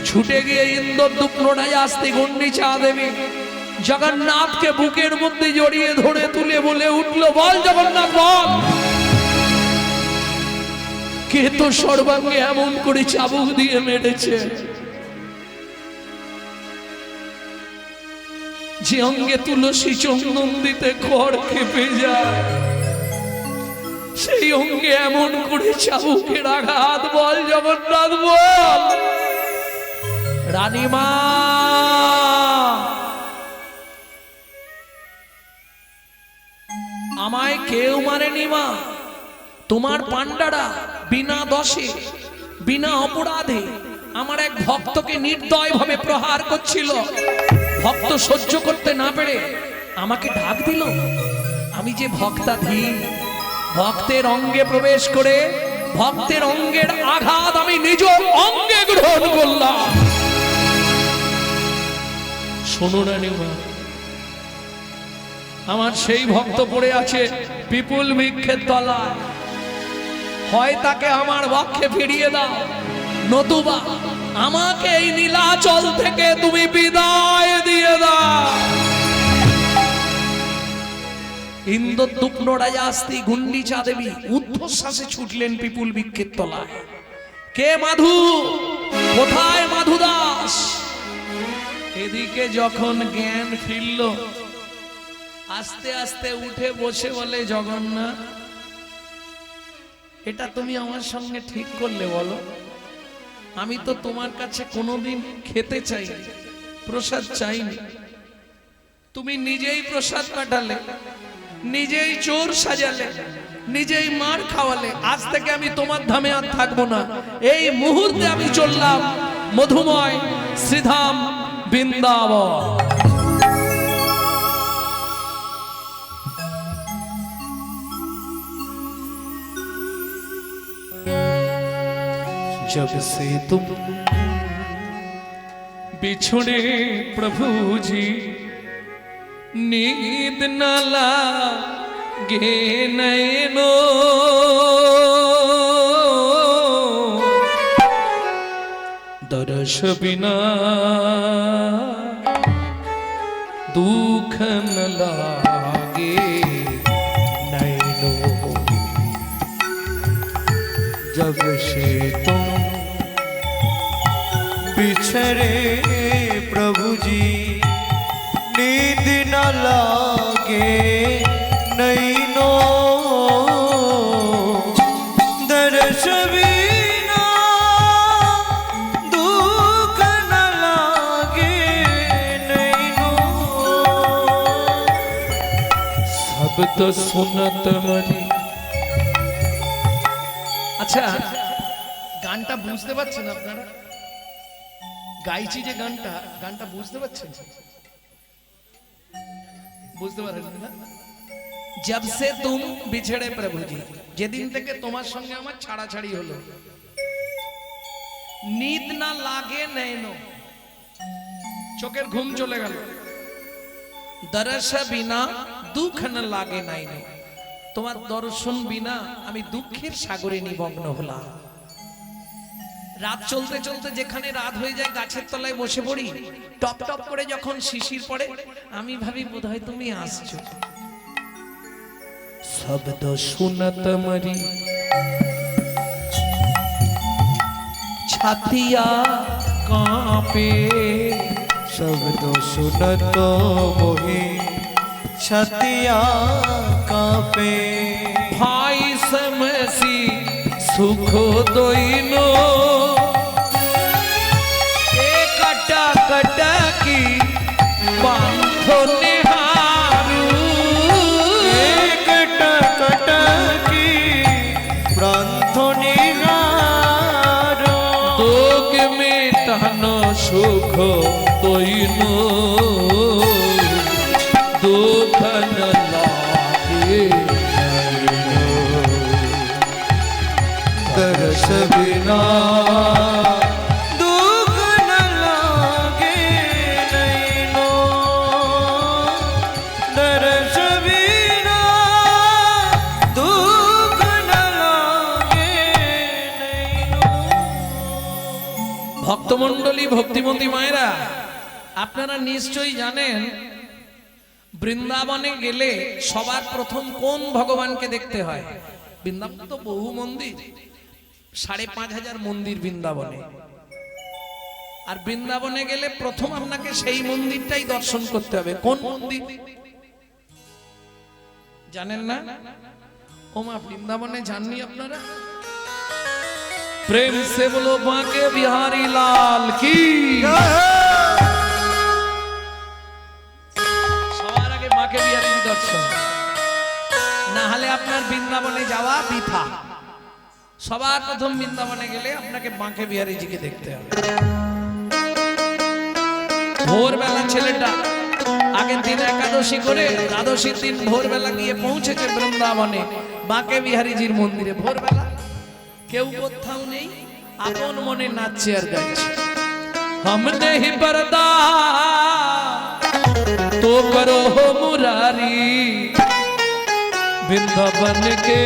Speaker 1: ছুটে গিয়ে ইন্দ্রদ্যুম্ন রাজাস্তি গুন্ডিচা দেবী জগন্নাথকে বুকের মধ্যে জড়িয়ে ধরে তুলে বলে উঠলো, বল জগন্নাথ বল, কে তো সর্বাঙ্গে এমন করে চাবুক দিয়ে মেরেছে, যে অঙ্গে তুলসী চন্দন দিতে খড় খেপে যায়, সেই অঙ্গে এমন করে চাবুকের আঘাত, বল জগন্নাথ বল। রানীমা, আমায় কেউ মারেনি মা, তোমার পান্ডারা বিনা দোষে বিনা অপরাধে আমার এক ভক্তকে নির্দয় ভাবে প্রহার করছিল। ভক্ত সহ্য করতে না পেরে আমাকে ডাক দিল। আমি যে ভক্তাধীন, ভক্তের অঙ্গে প্রবেশ করে ভক্তের অঙ্গের আঘাত আমি নিজ অঙ্গে গ্রহণ করলাম। শোনো রানীমা, আমার সেই ভক্ত পড়ে আছে পিপুল বৃক্ষের তলায়, হয় তাকে আমার বক্ষে ফিরিয়ে দাও, নতুবা আমাকে এই নীলাচল থেকে তুমি বিদায় দিয়ে দাও। ইন্দ্রদ্যুম্ন রাজাস্তি গুন্ডিচা দেবী ঊর্ধ্বশ্বাসে ছুটলেন পিপুল বৃক্ষের তলায়। কে মাধু, কোথায় মাধু দাস? এদিকে যখন জ্ঞান ফিরল, আস্তে আস্তে উঠে বসে বলে, জগন্নাথ, এটা তুমি আমার সঙ্গে ঠিক করলে বলো? আমি তো তোমার কাছে কোনোদিন খেতে চাইনি, প্রসাদ চাইনি, তুমি নিজেই প্রসাদ পাঠালে, নিজেই চোর সাজালে, নিজেই মার খাওয়ালে। আজ থেকে আমি তোমার ধামে আর থাকবো না। এই মুহূর্তে আমি চললাম মধুময় শ্রীধাম বৃন্দাবন। जब से तुम बिछड़े प्रभु जी, नींद न लागे नैनो, दर्श बिना दुख न लागे नैनो।
Speaker 2: जब से तुम बिछड़े प्रभु जी, नींद न लागे नैनो, दर्श बिना दुख न लागे नैनो।
Speaker 1: शब्द सुनत मरी। আচ্ছা, গানটা বুঝতে পারছেন আপনারা? গাইছি যে গানটা বুঝতে পারছেন? বুঝতে পারেন না? जब से तुम बिछड़े प्रभु जी, যেদিন থেকে তোমার সঙ্গে আমার ছাড়াছাড়ি হলো, নিদ না লাগে নয়নো, চোখের ঘুম চলে গেল, দরস বিনা দুঃখ ন লাগে নাই রে। তোমার দর্শন বিনা আমি দুঃখের সাগরে নিমগ্ন হলাম। রাত চলতে চলতে যেখানে রাত হয়ে যায় গাছের তলায় বসে পড়ি, টপ টপ করে যখন শিশির পড়ে আমি ভাবি বোধহয় তুমি আসছো। শব্দ শুনত মরি ছাতিয়া কাঁপে,
Speaker 2: শব্দ শুনত মোহি ছাতিয়া কাঁপে।
Speaker 1: ভাই সমসি সুখ দইন এ কাটা কাটা কি বান্ধ নেহারু,
Speaker 2: কটা কটা কি প্রান্ত নিহার।
Speaker 1: দোগ মে তহন সুখ দইন দুঃখ ন লাগে।
Speaker 2: दर्श बिना दुख न लागे नैनो, दर्श बिना दुख न लागे नैनो।
Speaker 1: ভক্তমণ্ডলী, ভক্তিমতী মায়েরা, আপনারা নিশ্চয়ই জানেন বৃন্দাবনে গেলে সবার প্রথম কোন ভগবানকে দেখতে হয়? বৃন্দাবন তো বহু মন্দির, 5,500 মন্দির বৃন্দাবনে। আর বৃন্দাবনে গেলে প্রথম আপনাকে সেই মন্দিরটাই দর্শন করতে হবে। কোন মন্দির জানেন না? ওমা, বৃন্দাবনে যাননি আপনারা? প্রেম সে বলো বাঁকে বিহারী লাল কি। সবার আগে বাঁকে বিহারী দর্শন, না হলে আপনার বৃন্দাবনে যাওয়া বৃথা। সবার প্রথম বৃন্দাবনে গেলে আপনাকে বাঁকে বিহারীজিকে দেখতে হবে। ভোরবেলা ছেলেটা আগের দিন একাদশী করে দ্বাদশীর দিন ভোরবেলা গিয়ে পৌঁছেছে বৃন্দাবনে বাঁকে বিহারীজির মন্দিরে। ভোরবেলা কেউ কোথাও নেই, আপন মনে নাচছে আর গাইছে। हम नहीं पर्दा तो करो हो मुरारी, वृंदावन के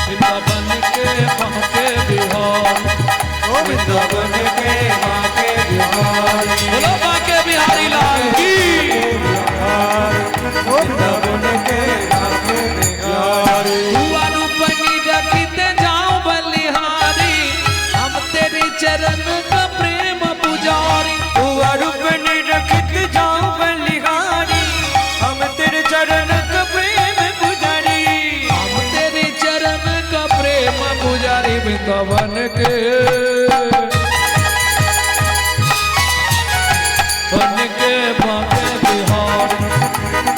Speaker 1: वृंदावन के बांके बिहार,
Speaker 2: वृंदावन के बांके बिहार,
Speaker 1: बोलो बांके बिहारी लाल की।
Speaker 2: वृंदावन के बांके बिहार।
Speaker 1: हुआ रूपनी रखते जाओ बलिहारी, हम तेरे चरण का प्रेम पुजारी।
Speaker 2: हुआ रूपनी रखत जाऊं बलिहारी, हम तेरे चरण का प्रेम पुजारी।
Speaker 1: हम तेरे चरण का प्रेम पुजारी, वृंदावन के बन के बांके बिहार,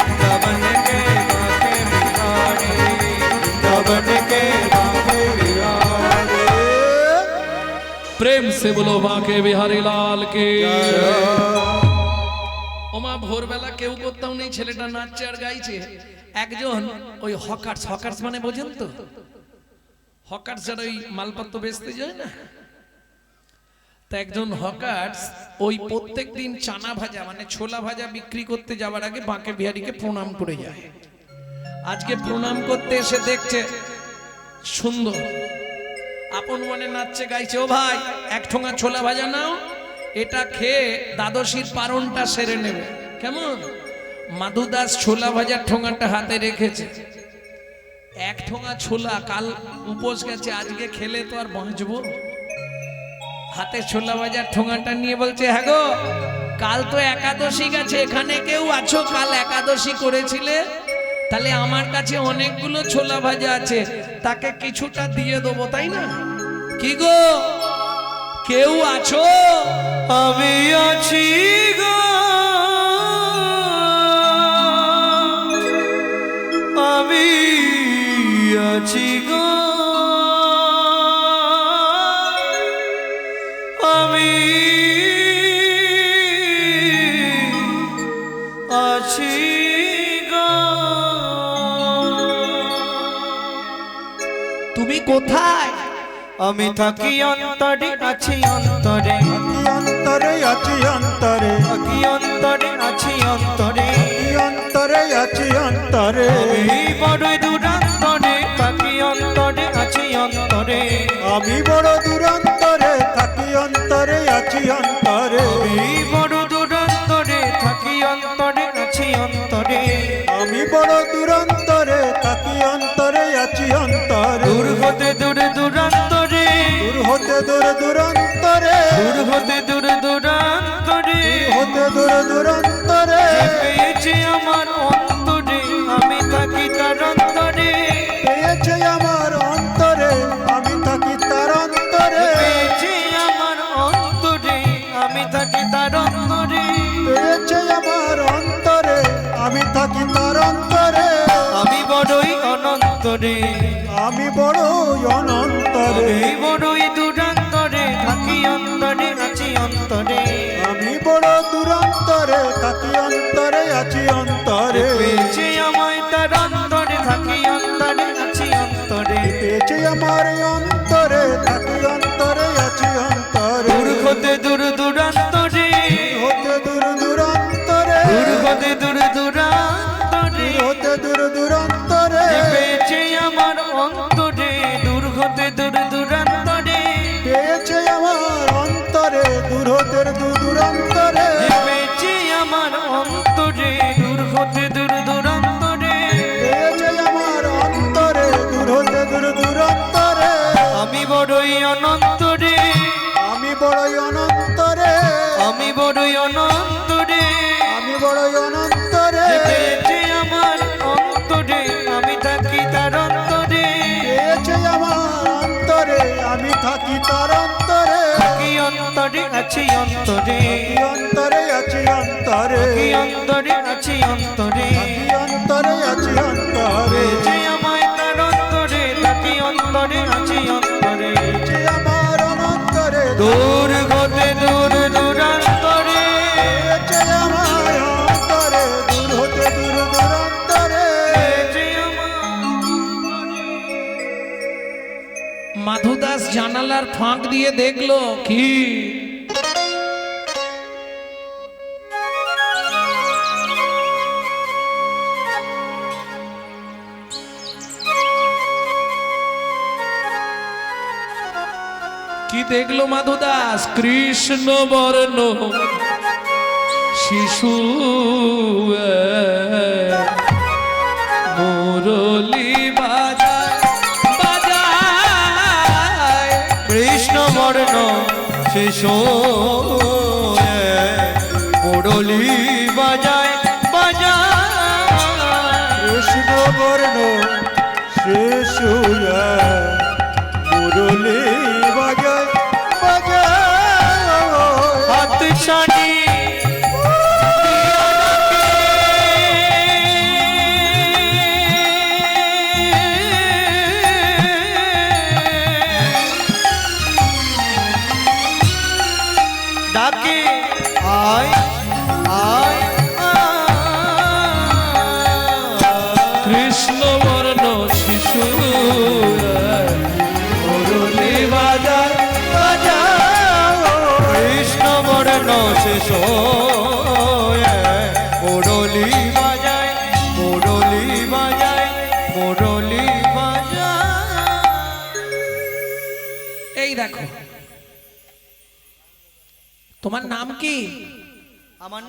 Speaker 2: वृंदावन के बांके बिहारी, वृंदावन के बांके बिहारी।
Speaker 1: प्रेम से बोलो बांके बिहारी लाल के। ওমা, ভোরবেলা কেউ কোথাও নেই, ছেলেটা নাচছে আর গাইছে। একজন ওই হকার্স, হকার্স মানে বোঝেন তো? হকার্স যারা ওই মালপত্র বেচতে যায় না, তা একজন হকার্স ওই প্রত্যেক দিন চানা ভাজা মানে ছোলা ভাজা বিক্রি করতে যাওয়ার আগে বাঁকে বিহারীকে প্রণাম করে যায়। আজকে প্রণাম করতে এসে দেখছে সুন্দর, আপন মনে নাচছে গাইছে। ও ভাই, এক ঠোঙা ছোলা ভাজা নাও, এটা খেয়ে দ্বাদশীর পারণটা সেরে নেবে। কেমন? মাধুদাস ছোলা ভাজার ঠোঙাটা হাতে রেখেছে। এক ঠোঙা ছোলা, কাল উপোস গেছে, আজকে খেলে তো আর বাঁচবো। হাতে ছোলা ভাজার ঠোঙাটা নিয়ে বলছে, হ্যাঁ গো, কাল তো একাদশী গেছে, এখানে কেউ আছো কাল একাদশী করেছিলে? তাহলে আমার কাছে অনেকগুলো ছোলা ভাজা আছে, তাকে কিছুটা দিয়ে দেবো, তাই না? কি গো, কেউ আছো?
Speaker 2: আমি আছি গো, আমি আছি গো, আমি আছি গো।
Speaker 1: তুমি কোথায়?
Speaker 2: আমি থাকি অন্তরে আছি অন্তরে
Speaker 3: থাকি অন্তরে আছি অন্তরে
Speaker 2: থাকি অন্তরে আছি অন্তরে
Speaker 3: থাকি অন্তরে আছি অন্তরে
Speaker 2: আমি বড়ই দূরান্তরে থাকি অন্তরে আছি অন্তরে
Speaker 3: আমি বড় দূরান্তরে থাকি অন্তরে আছি অন্তরে
Speaker 2: আমি বড় দূরান্তরে থাকি অন্তরে আছি অন্তরে
Speaker 3: আমি বড় দূরান্তরে থাকি অন্তরে আছি অন্তরে
Speaker 2: দূর হতে দূরে দূরান্তরে
Speaker 3: দূর হতে দূর দূরান্তরে
Speaker 2: দূর হতে দূরে দূরান্তরে
Speaker 3: হতে দূর দূরান্তরে
Speaker 2: পেয়েছে আমার অন্তরে আমি থাকি তার অন্তরে
Speaker 3: পেয়েছে আমার অন্তরে আমি থাকি তার অন্তরে
Speaker 2: পেয়েছে আমার অন্তরে আমি থাকি তার অন্তরে
Speaker 3: পেয়েছে আমার অন্তরে আমি থাকি তার অন্তরে
Speaker 2: আমি বড়ই অনন্তরে
Speaker 3: আমি বড় অনন্তরে
Speaker 2: আমি বড়ই দূরান্তরে থাকি অন্তরে আছি অন্তরে
Speaker 3: আমি বড় দূরান্তরে থাকি অন্তরে আছি অন্তরে
Speaker 2: পেয়েছে আমায় তার অন্তরে থাকি অন্তরে আছি অন্তরে
Speaker 3: পেয়েছে আমার অন্তরে থাকি অন্তরে আছি অন্তরে
Speaker 2: দূর হতে দূর দূরান্তরে
Speaker 3: হতে দূর দূরান্তরে
Speaker 2: দূর হতে দূর দূরান্তরে
Speaker 3: হতে দূর দূরান্তরে
Speaker 2: পেয়েছে আমার অন্তরে দূর হতে দূর দূরান্তরে
Speaker 3: পেয়েছে আমার অন্তরে দূর হতে দূর দূরান্তরে
Speaker 2: পেয়েছে আমার অন্তরে দূর হতে দূর দূরান্তরে
Speaker 3: পেয়েছে আমার অন্তরে দূর হতে দূর দূরান্তরে
Speaker 2: আমি বড়ই অনন্তরে
Speaker 3: আমি বড়ই অনন্তরে
Speaker 2: আমি বড়ই অনন্তরে
Speaker 3: আমি বড়ই অনন্তরে
Speaker 2: পেয়েছে আমার অন্তরে আমি থাকি তার অন্তরে
Speaker 3: পেয়েছে আমার অন্তরে আমি থাকি তার অন্তরে
Speaker 2: থাকি অন্তরে আছি অন্তরে
Speaker 3: থাকি অন্তরে আছি অন্তরে
Speaker 2: থাকি অন্তরে আছি অন্তরে
Speaker 3: থাকি অন্তরে আছি অন্তরে
Speaker 2: পেয়েছে আমায় তার অন্তরে থাকি অন্তরে আছি অন্তরে
Speaker 3: পেয়েছে আমার অনন্তরে
Speaker 2: দূর হতে দূর দূরান্তরে
Speaker 3: পেয়েছে আমার অন্তরে দূর হতে দূর দূরান্তরে
Speaker 2: পেয়েছে আমার
Speaker 1: মাধুদাস জানালার ফাঁক দিয়ে দেখলো কি কি দেখলো মাধুদাস? কৃষ্ণ বর্ণ শিশু মুরলি বাজায় বাজায়
Speaker 2: কৃষ্ণ বর্ণ শিশু মুরলি বাজায় বাজায়
Speaker 3: কৃষ্ণ বর্ণ শিশু মুরলি বাজায় বাজায়
Speaker 2: হাত ছাড়ি ডাকে আয় আয়
Speaker 1: কৃষ্ণ বর্ণ শিশু মুরলি বাজায়
Speaker 2: কৃষ্ণ বর্ণ শিশু মুরলি বাজায় মুরলি বাজায় মুরলি বাজায়।
Speaker 1: এই দেখো, তোমার নাম কি?
Speaker 4: আমার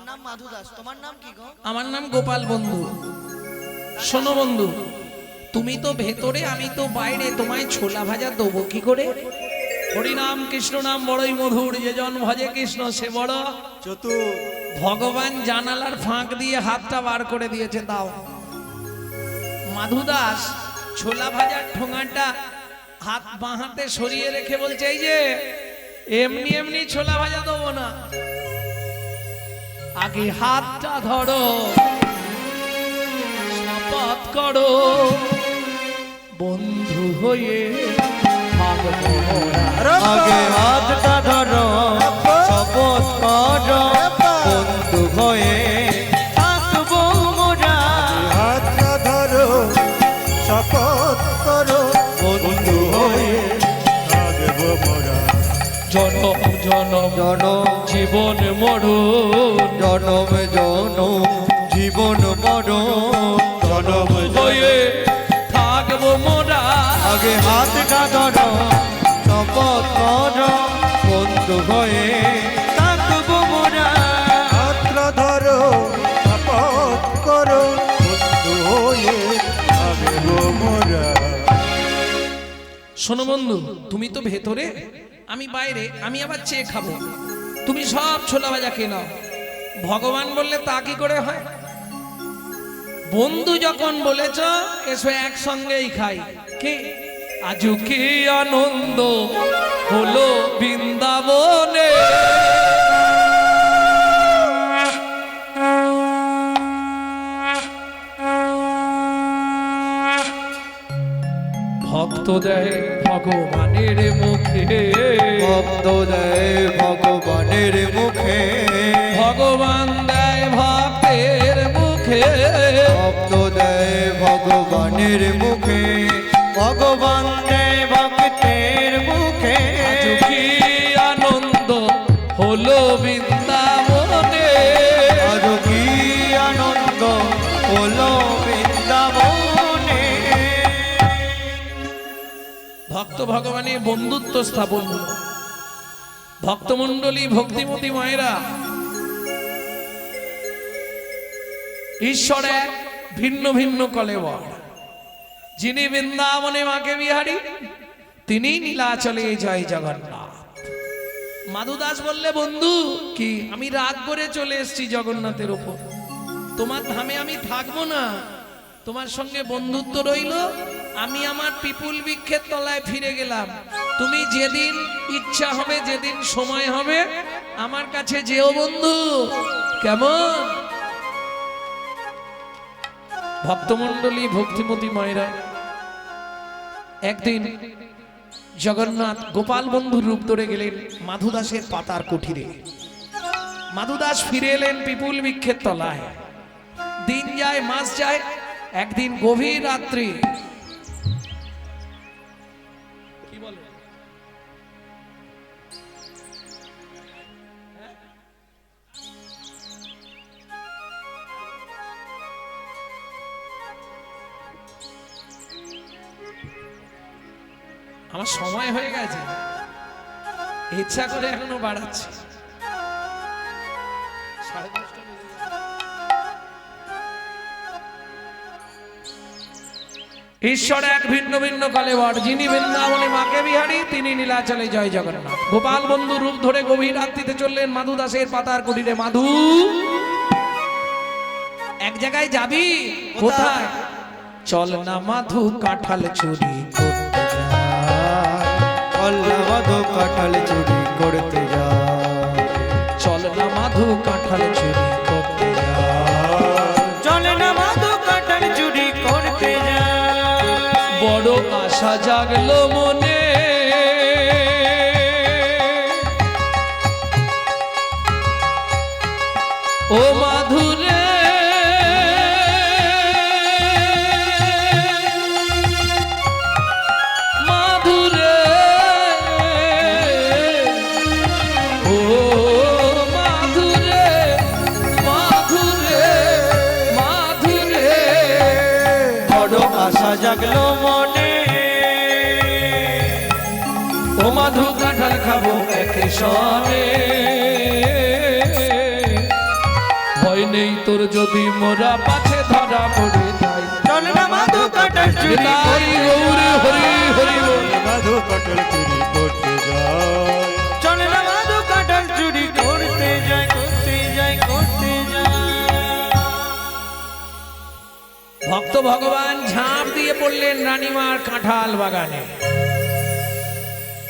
Speaker 4: নাম মাধু দাস। তোমার নাম কি গো?
Speaker 1: আমার নাম গোপাল বন্ধু। শোনো বন্ধু, তুমি তো ভেতরে, আমি তো বাইরে, তোমায় ছোলা ভাজা দেবো কি করে? হরিনাম কৃষ্ণ নাম বড়ই মধুর, যে জন ভজে কৃষ্ণ সে বড়
Speaker 3: চতুর
Speaker 1: ভগবান জানালার ফাঁক দিয়ে হাতটা বার করে দিয়েছে, দাও। মাধু দাস ছোলা ভাজার ঠোঙাটা হাত বাঁ হাতে সরিয়ে রেখে বলছে, এই যে এমনি এমনি ছোলা ভাজা দেবো না, আগে হাতটা ধরো, শপথ করো, বন্ধু হয়ে থাকবো মোরা।
Speaker 2: আগে হাতটা ধরো শপথ করো বন্ধু হয়ে থাকবো মোরা।
Speaker 3: হাতটা ধরো শপথ করো বন্ধু
Speaker 1: জনম জনম
Speaker 2: জনম
Speaker 1: জীবন মরণ
Speaker 2: জনম জনম জীবন মরণ জনম
Speaker 1: হয়ে থাকবো মোরা
Speaker 2: আগে হাতটা ধরো শপথ করো বন্ধু হয়ে থাকবো মোরা
Speaker 3: হাতটা ধরো শপথ করো বন্ধু হয়ে থাকবো মোরা।
Speaker 1: শোনো বন্ধু, তুমি তো ভেতরে, আমি বাইরে, আমি আবার চেয়ে খাবো, তুমি সব ছোলা ভাজা খেয়ে নাও। ভগবান বললে তা কি করে হয়? বন্ধু যখন বলেছ এসো একসঙ্গেই খাই, কি আজু কি আনন্দ হলো বৃন্দাবনে। ভক্ত দেয় ভগবানের মুখে,
Speaker 2: ভক্ত দেয় ভগবানের মুখে,
Speaker 1: ভগবান দেয় ভক্তের মুখে,
Speaker 2: ভক্ত দেয় ভগবানের মুখে, ভগবান দেয় ভক্তের মুখে।
Speaker 1: আজ কি আনন্দ হলো বৃন্দাবনে।
Speaker 2: আর কি আনন্দ হলো বৃন্দাবনে।
Speaker 1: ভক্ত ভগবানের বন্ধুত্ব স্থাপন হলো। ভক্তমণ্ডলী ভক্তিমতী মায়েরা, ঈশ্বর এক, ভিন্ন ভিন্ন কলেবর। যিনি বৃন্দাবনে মাকে বিহারী, তিনি নীলাচলে জয় জগন্নাথ। মাধুদাস বললে বন্ধু কি আমি রাগ করে চলে এসেছি জগন্নাথের উপর, তোমার ধামে আমি থাকবো না, তোমার সঙ্গে বন্ধুত্ব রইল, আমি আমার পিপুল বৃক্ষের তলায় ফিরে গেলাম। তুমি যেদিন ইচ্ছা হবে, যেদিন সময় হবে আমার কাছে যেও বন্ধু, কেমন? ভক্তমণ্ডলী ভক্তিমতী মায়েরা, একদিন জগন্নাথ গোপাল বন্ধুর রূপ ধরে গেলেন মাধুদাসের পাতার কুঠিরে। মাধুদাস ফিরে এলেন পিপুল বৃক্ষের তলায়। দিন যায়, মাস যায়, একদিন গভীর রাত্রি, কি বলে আমার সময় হয়ে গেছে, ইচ্ছা করে এখনো বাড়াচ্ছি। 10:30 ঈশ্বর এক, ভিন্ন ভিন্ন কলেবর। যিনি বৃন্দাবনে মাকে বিহারী, তিনি নীলাচলে জয় জগন্নাথ। গোপাল বন্ধু রূপ ধরে গভীর রাত্রিতে চললেন মাধুদাসের পাতার কুটিরে। মাধু, এক জায়গায় যাবি? কোথায়? চল না মাধু, কাঁঠাল চুরি করতে যাই।
Speaker 2: অল্লাবাদো কাঁঠাল চুরি করতে যায়।
Speaker 1: চল না মাধু, কাঁঠাল চুরি করতে যাই।
Speaker 2: চলে না মাধু কাঁঠাল চুরি করতে যায়।
Speaker 1: বড় আশা জাগলো মনে, ও মাধুরে, মাধুরে, ও মাধুরে, মাধুরে, মাধুরে।
Speaker 2: বড় আশা জাগলো মনে,
Speaker 1: ও মাধু কাঁঠাল খাবো একে সনে, ভয় নেই তোর যদি মোরা পাছে ধরা পড়ে যাই।
Speaker 2: চলে না মাধু কাঁঠাল চুরি
Speaker 1: নিতাই গৌরী হরি হরি বল।
Speaker 3: মাধু কাঁঠাল চুরি করতে যায়।
Speaker 2: চলে না মাধু কাঁঠাল চুরি করতে যায়, করতে যায়, করতে যায়।
Speaker 1: ভক্ত ভগবান ঝাঁপ দিয়ে পড়লেন রানীমার কাঁঠাল বাগানে।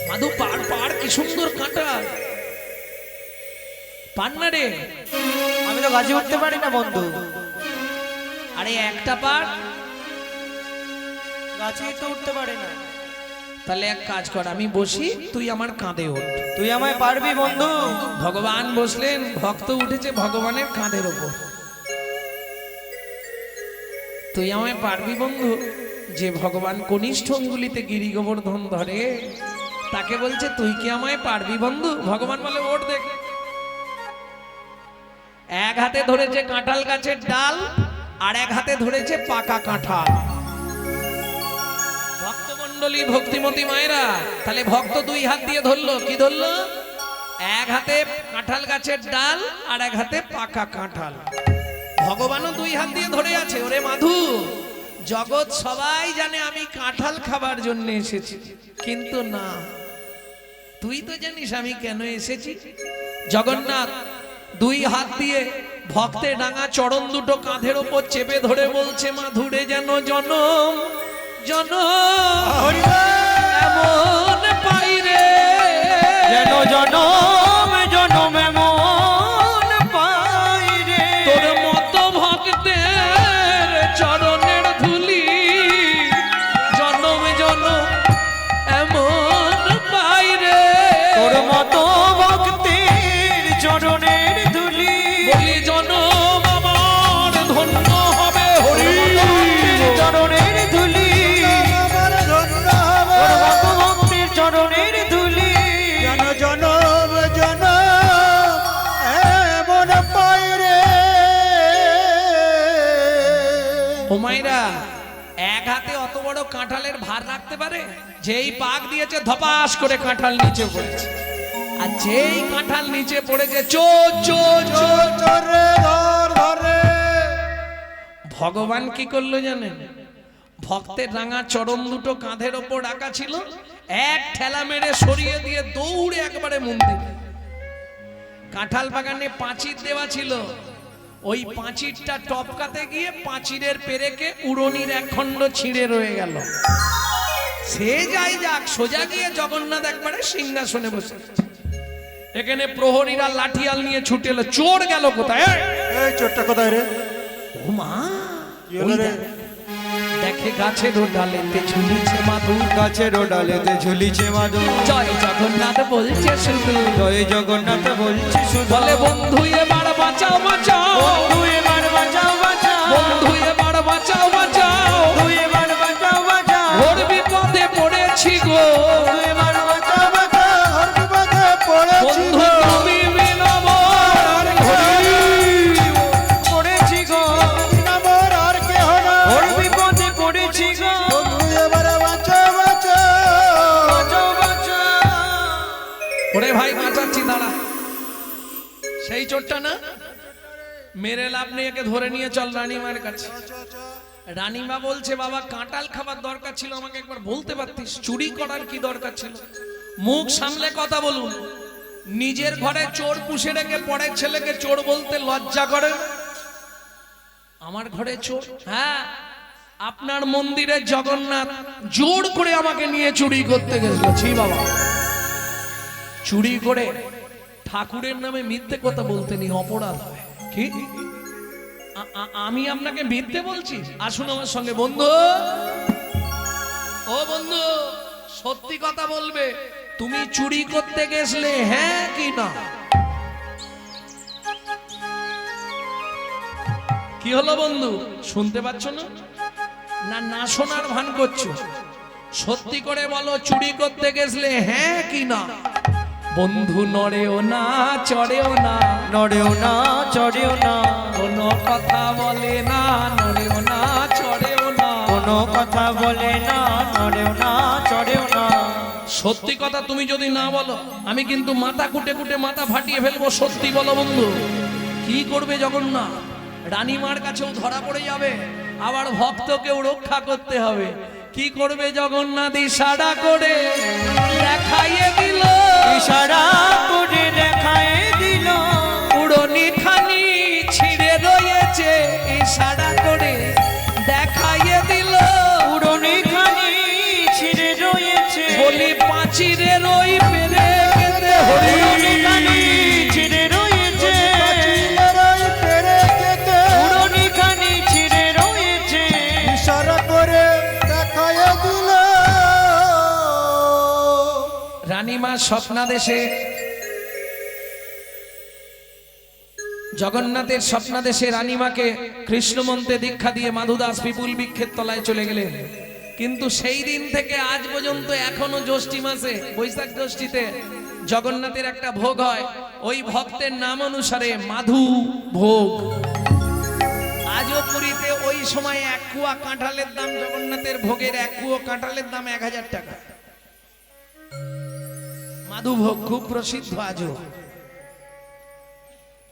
Speaker 1: মাধু পার পার, কি সুন্দর কাঁঠাল, পান না রে?
Speaker 4: আমি তো গাছে উঠতে পারি না বন্ধু,
Speaker 1: আরে একটা পার,
Speaker 4: গাছেই তো উঠতে পারি না।
Speaker 1: তাহলে এক কাজ কর, আমি বসি, তুই আমার কাঁধে ওঠ।
Speaker 4: তুই আমায় পারবি বন্ধু?
Speaker 1: ভগবান বসলেন, ভক্ত উঠেছে ভগবানের কাঁধের ওপর। তুই আমায় পারবি বন্ধু? যে ভগবান কনিষ্ঠ অঙ্গুলিতে গিরি গোবর্ধন ধরে, তাকে বলছে তুই কি আমায় পারবি বন্ধু? ভগবান বলে ওঠ দেখে। এক হাতে ধরেছে কাঁঠাল গাছের ডাল, আর এক হাতে ধরেছে পাকা কাঁঠাল। ভক্তমণ্ডলী, ভক্তিমতী মায়েরা, তাহলে ভক্ত দুই হাত দিয়ে ধরলো, কি ধরলো? এক হাতে কাঁঠাল গাছের ডাল আর এক হাতে পাকা কাঁঠাল। ভগবানও দুই হাত দিয়ে ধরে আছে। ওরে মাধু, জগৎ সবাই জানে আমি কাঁঠাল খাবার জন্য এসেছি, কিন্তু না, তুই তো জানিস আমি কেন এসেছি। জগন্নাথ দুই হাত দিয়ে ভক্তের ডাঙা চরণ দুটো কাঁধের ওপর চেপে ধরে বলছে, মাধুরে যেন জনম জনম এমন পাই রে,
Speaker 2: যেন জনম জনম এমন পাই রে,
Speaker 1: তোর মতো ভক্তের চরণের ধুলি জনম জনম এমন পাই রে,
Speaker 2: তোর মতো ভক্তের চরণের ধুলি,
Speaker 1: বলি জনম আমার ধন্য হবে হরি।
Speaker 2: চরণের ধুলি,
Speaker 3: আমার ধন্য হবে।
Speaker 2: তোর মতো ভক্তের চরণের ধুলি,
Speaker 3: জন জনম জনম এমন পাই রে।
Speaker 1: ও মাইরা, এক হাতে অত বড় কাঁঠালের ভার রাখতে পারে? যেই পাক দিয়েছে ধপাস করে কাঁঠাল নিচে পড়েছে, আর যেই কাঁঠাল নিচে পড়েছে চো চো চো,
Speaker 3: চোরে ধর ধরে।
Speaker 1: ভগবান কি করলো জানেন? ভক্তের রাঙা চরণ দুটো কাঁধের ওপর রাখা ছিল, এক ঠেলা মেরে সরিয়ে দিয়ে দৌড়ে একবারে মন্দির। কাঁঠাল বাগানে পাঁচির দেওয়া ছিল, ওই পাঁচিরটা টপকাতে গিয়ে পাঁচিরের পেরেকে উড়নির এক খণ্ড ছিঁড়ে রয়ে গেল। সে যাই যাক, সোজা গিয়ে জগন্নাথ একবারে সিংহাসনে বসে। এখানে প্রহরীরা লাঠিয়াল নিয়ে ছুটে এলো, চোর গেল কোথায়?
Speaker 3: এই চোরটা কোথায় রে?
Speaker 1: ও মা,
Speaker 3: কি হলো
Speaker 1: ওই
Speaker 3: রে?
Speaker 1: দেখে গাছের ডালেতে ঝুলিছে মাধু,
Speaker 2: গাছের ডালেতে ঝুলিছে মাধু,
Speaker 1: জয় জগন্নাথ বলছে শুধু,
Speaker 2: জয় জগন্নাথ বলছে শুধু,
Speaker 1: বলে বন্ধু এবার বাঁচাও বাঁচাও,
Speaker 2: বন্ধু এবার বাঁচাও বাঁচাও,
Speaker 1: বন্ধু এবার বাঁচাও বাঁচাও,
Speaker 2: বন্ধু এবার বাঁচাও বাঁচাও,
Speaker 1: ঘোর বিপদে পড়েছি গো,
Speaker 2: বন্ধু এবার বাঁচাও বাঁচাও,
Speaker 3: ঘর বিপদে পড়েছি
Speaker 1: বন্ধু
Speaker 3: গো।
Speaker 1: তুমি বিনমর হরি।
Speaker 2: পড়েছি গো,
Speaker 3: আমার আর কেহ নাই।
Speaker 2: ওর বিপদে পড়েছি গো,
Speaker 3: বন্ধু এবারে বাঁচো বাঁচো।
Speaker 2: বাঁচাও বাঁচাও।
Speaker 1: ওরে ভাই বাঁচাচ্ছি, দাঁড়া। সেই চোরটা না, মেরে লাভ নেই, একে ধরে নিয়ে চল রানীমার কাছে। রানীমা বলছে, বাবা কাঁঠাল খাবার দরকার ছিল, আমাকে একবার বলতে পারতিস, চুরি করার কি দরকার ছিল? মুখ সামলে কথা বলুন। নিজের ঘরে চোর পুষে রেখে পরের ছেলেকে চোর বলতে লজ্জা করে? আমার ঘরে চোর? হ্যাঁ, আপনার মন্দিরে জগন্নাথ জোর করে আমাকে নিয়ে চুরি করতে গেছিল। ছি বাবা, চুরি করে ঠাকুরের নামে মিথ্যে কথা বলতে নেই, অপরাধ হয়। কি আমি আপনাকে মিথ্যে বলছি? আসুন আমার সঙ্গে বন্ধু। ও বন্ধু, সত্যি কথা বলবে, তুমি চুরি করতে গেছলে হ্যাঁ কি না? কি হলো বন্ধু, শুনতে পাচ্ছ না? না না শোনার ভান করছো? সত্যি করে বলো, চুরি করতে গেছলে হ্যাঁ কি না? বন্ধু নড়েও না চড়েও না,
Speaker 2: নড়েও না চড়েও না,
Speaker 1: কোনো কথা বলে না, নড়েও না চড়েও না,
Speaker 2: কোনো কথা বলে না, নড়েও না চড়েও না।
Speaker 1: সত্যি কথা তুমি যদি না বলো, আমি কিন্তু মাথা কুটে কুটে মাথা ফাটিয়ে ফেলবো। সত্যি বলো বন্ধু। কি করবে জগন্নাথ? রানীমার কাছেও ধরা পড়ে যাবে, আবার ভক্তকেও রক্ষা করতে হবে। কি করবে জগন্নাথ? ইশারা করে দেখাইয়ে দিল,
Speaker 2: ইশারা করে দেখায় দিল,
Speaker 1: উড়নি খানি ছিঁড়ে রয়েছে, ইশারা করে দেখাইয়ে দিল,
Speaker 2: উড়নি খানি ছিঁড়ে রয়েছে,
Speaker 1: বলি পাঁচিরের ওই পেরে কেটে হরি।
Speaker 2: উড়নি খানি ছিঁড়ে রয়েছে,
Speaker 3: পাঁচিলের ওই পেরেকেতে
Speaker 2: উড়নি খানি ছিঁড়ে রয়েছে,
Speaker 3: ইশারা করে দেখাইয়া দিল।
Speaker 1: রানীমা স্বপ্নাদেশে, জগন্নাথের স্বপ্নাদেশে রানীমাকে কৃষ্ণ মন্ত্রে দীক্ষা দিয়ে মাধুদাস বিপুল বৃক্ষের তলায় চলে গেলেন। কিন্তু সেই দিন থেকে আজ পর্যন্ত এখনো জ্যৈষ্ঠী মাসে বৈশাখ জ্যৈষ্ঠীতে জগন্নাথের একটা ভোগ হয়, ওই ভক্তের নাম অনুসারে মাধু ভোগ। আজও পুরীতে ওই সময় এক কুয়া কাঁঠালের দাম, জগন্নাথের ভোগের এক কুয়া কাঁঠালের দাম 1000 টাকা। মাধু ভোগ খুব প্রসিদ্ধ আজও।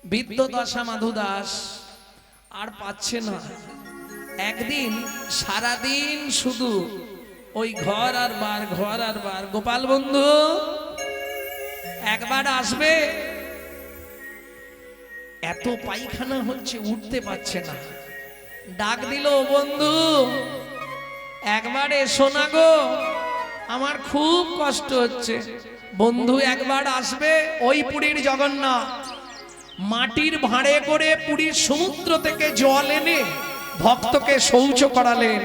Speaker 1: বিদ্যদশা মাধু দাস আর পাচ্ছে না। একদিন সারাদিন শুধু ওই ঘর আর বার, ঘর আর বার। গোপাল বন্ধু একবার আসবে, এত পায়খানা হচ্ছে উঠতে পারছে না। ডাক দিল, বন্ধু একবার এসো না গো, আমার খুব কষ্ট হচ্ছে। বন্ধু একবার আসবে, ওই পুরীর জগন্নাথ মাটির ভাঁড়ে করে পুরীর সমুদ্র থেকে জল এনে ভক্তকে শৌচ করালেন,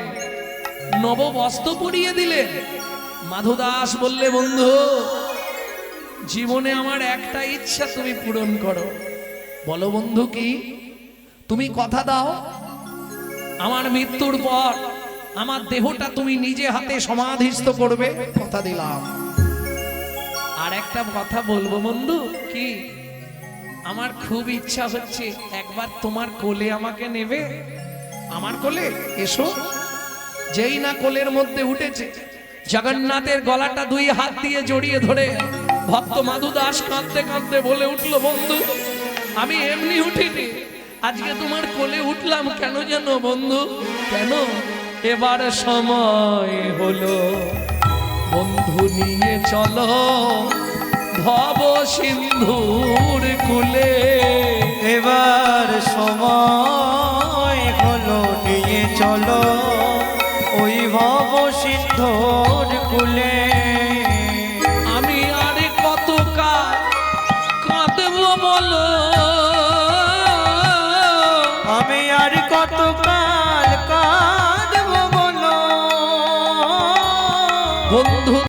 Speaker 1: নববস্ত্র পরিয়ে দিলেন। মাধুদাস বললে, বন্ধু জীবনে আমার একটা ইচ্ছা তুমি পূরণ করো। বলো বন্ধু কি? তুমি কথা দাও আমার মৃত্যুর পর আমার দেহটা তুমি নিজে হাতে সমাধিস্থ করবে। কথা দিলাম। আর একটা কথা বলবো বন্ধু, কি? আমার খুব ইচ্ছা হচ্ছে একবার তোমার কোলে আমাকে নেবে। আমার কোলে এসো। যেই না কোলের মধ্যে উঠেছে, জগন্নাথের গলাটা 2 হাত দিয়ে জড়িয়ে ধরে ভক্ত মাধুদাস কাঁদতে কাঁদতে বলে উঠলো, বন্ধু আমি এমনি উঠিনি, আজকে তোমার কোলে উঠলাম। কেন জানো বন্ধু? কেন? এবার সময় হলো, বন্ধু নিয়ে চলো ভব সিন্ধুর কুলে।
Speaker 2: এবার সময় হলো, নিয়ে চলো ওই ভব সিন্ধুর কুলে।
Speaker 1: আমি আর কত কাল কাঁদবো বলো,
Speaker 2: আমি আর কত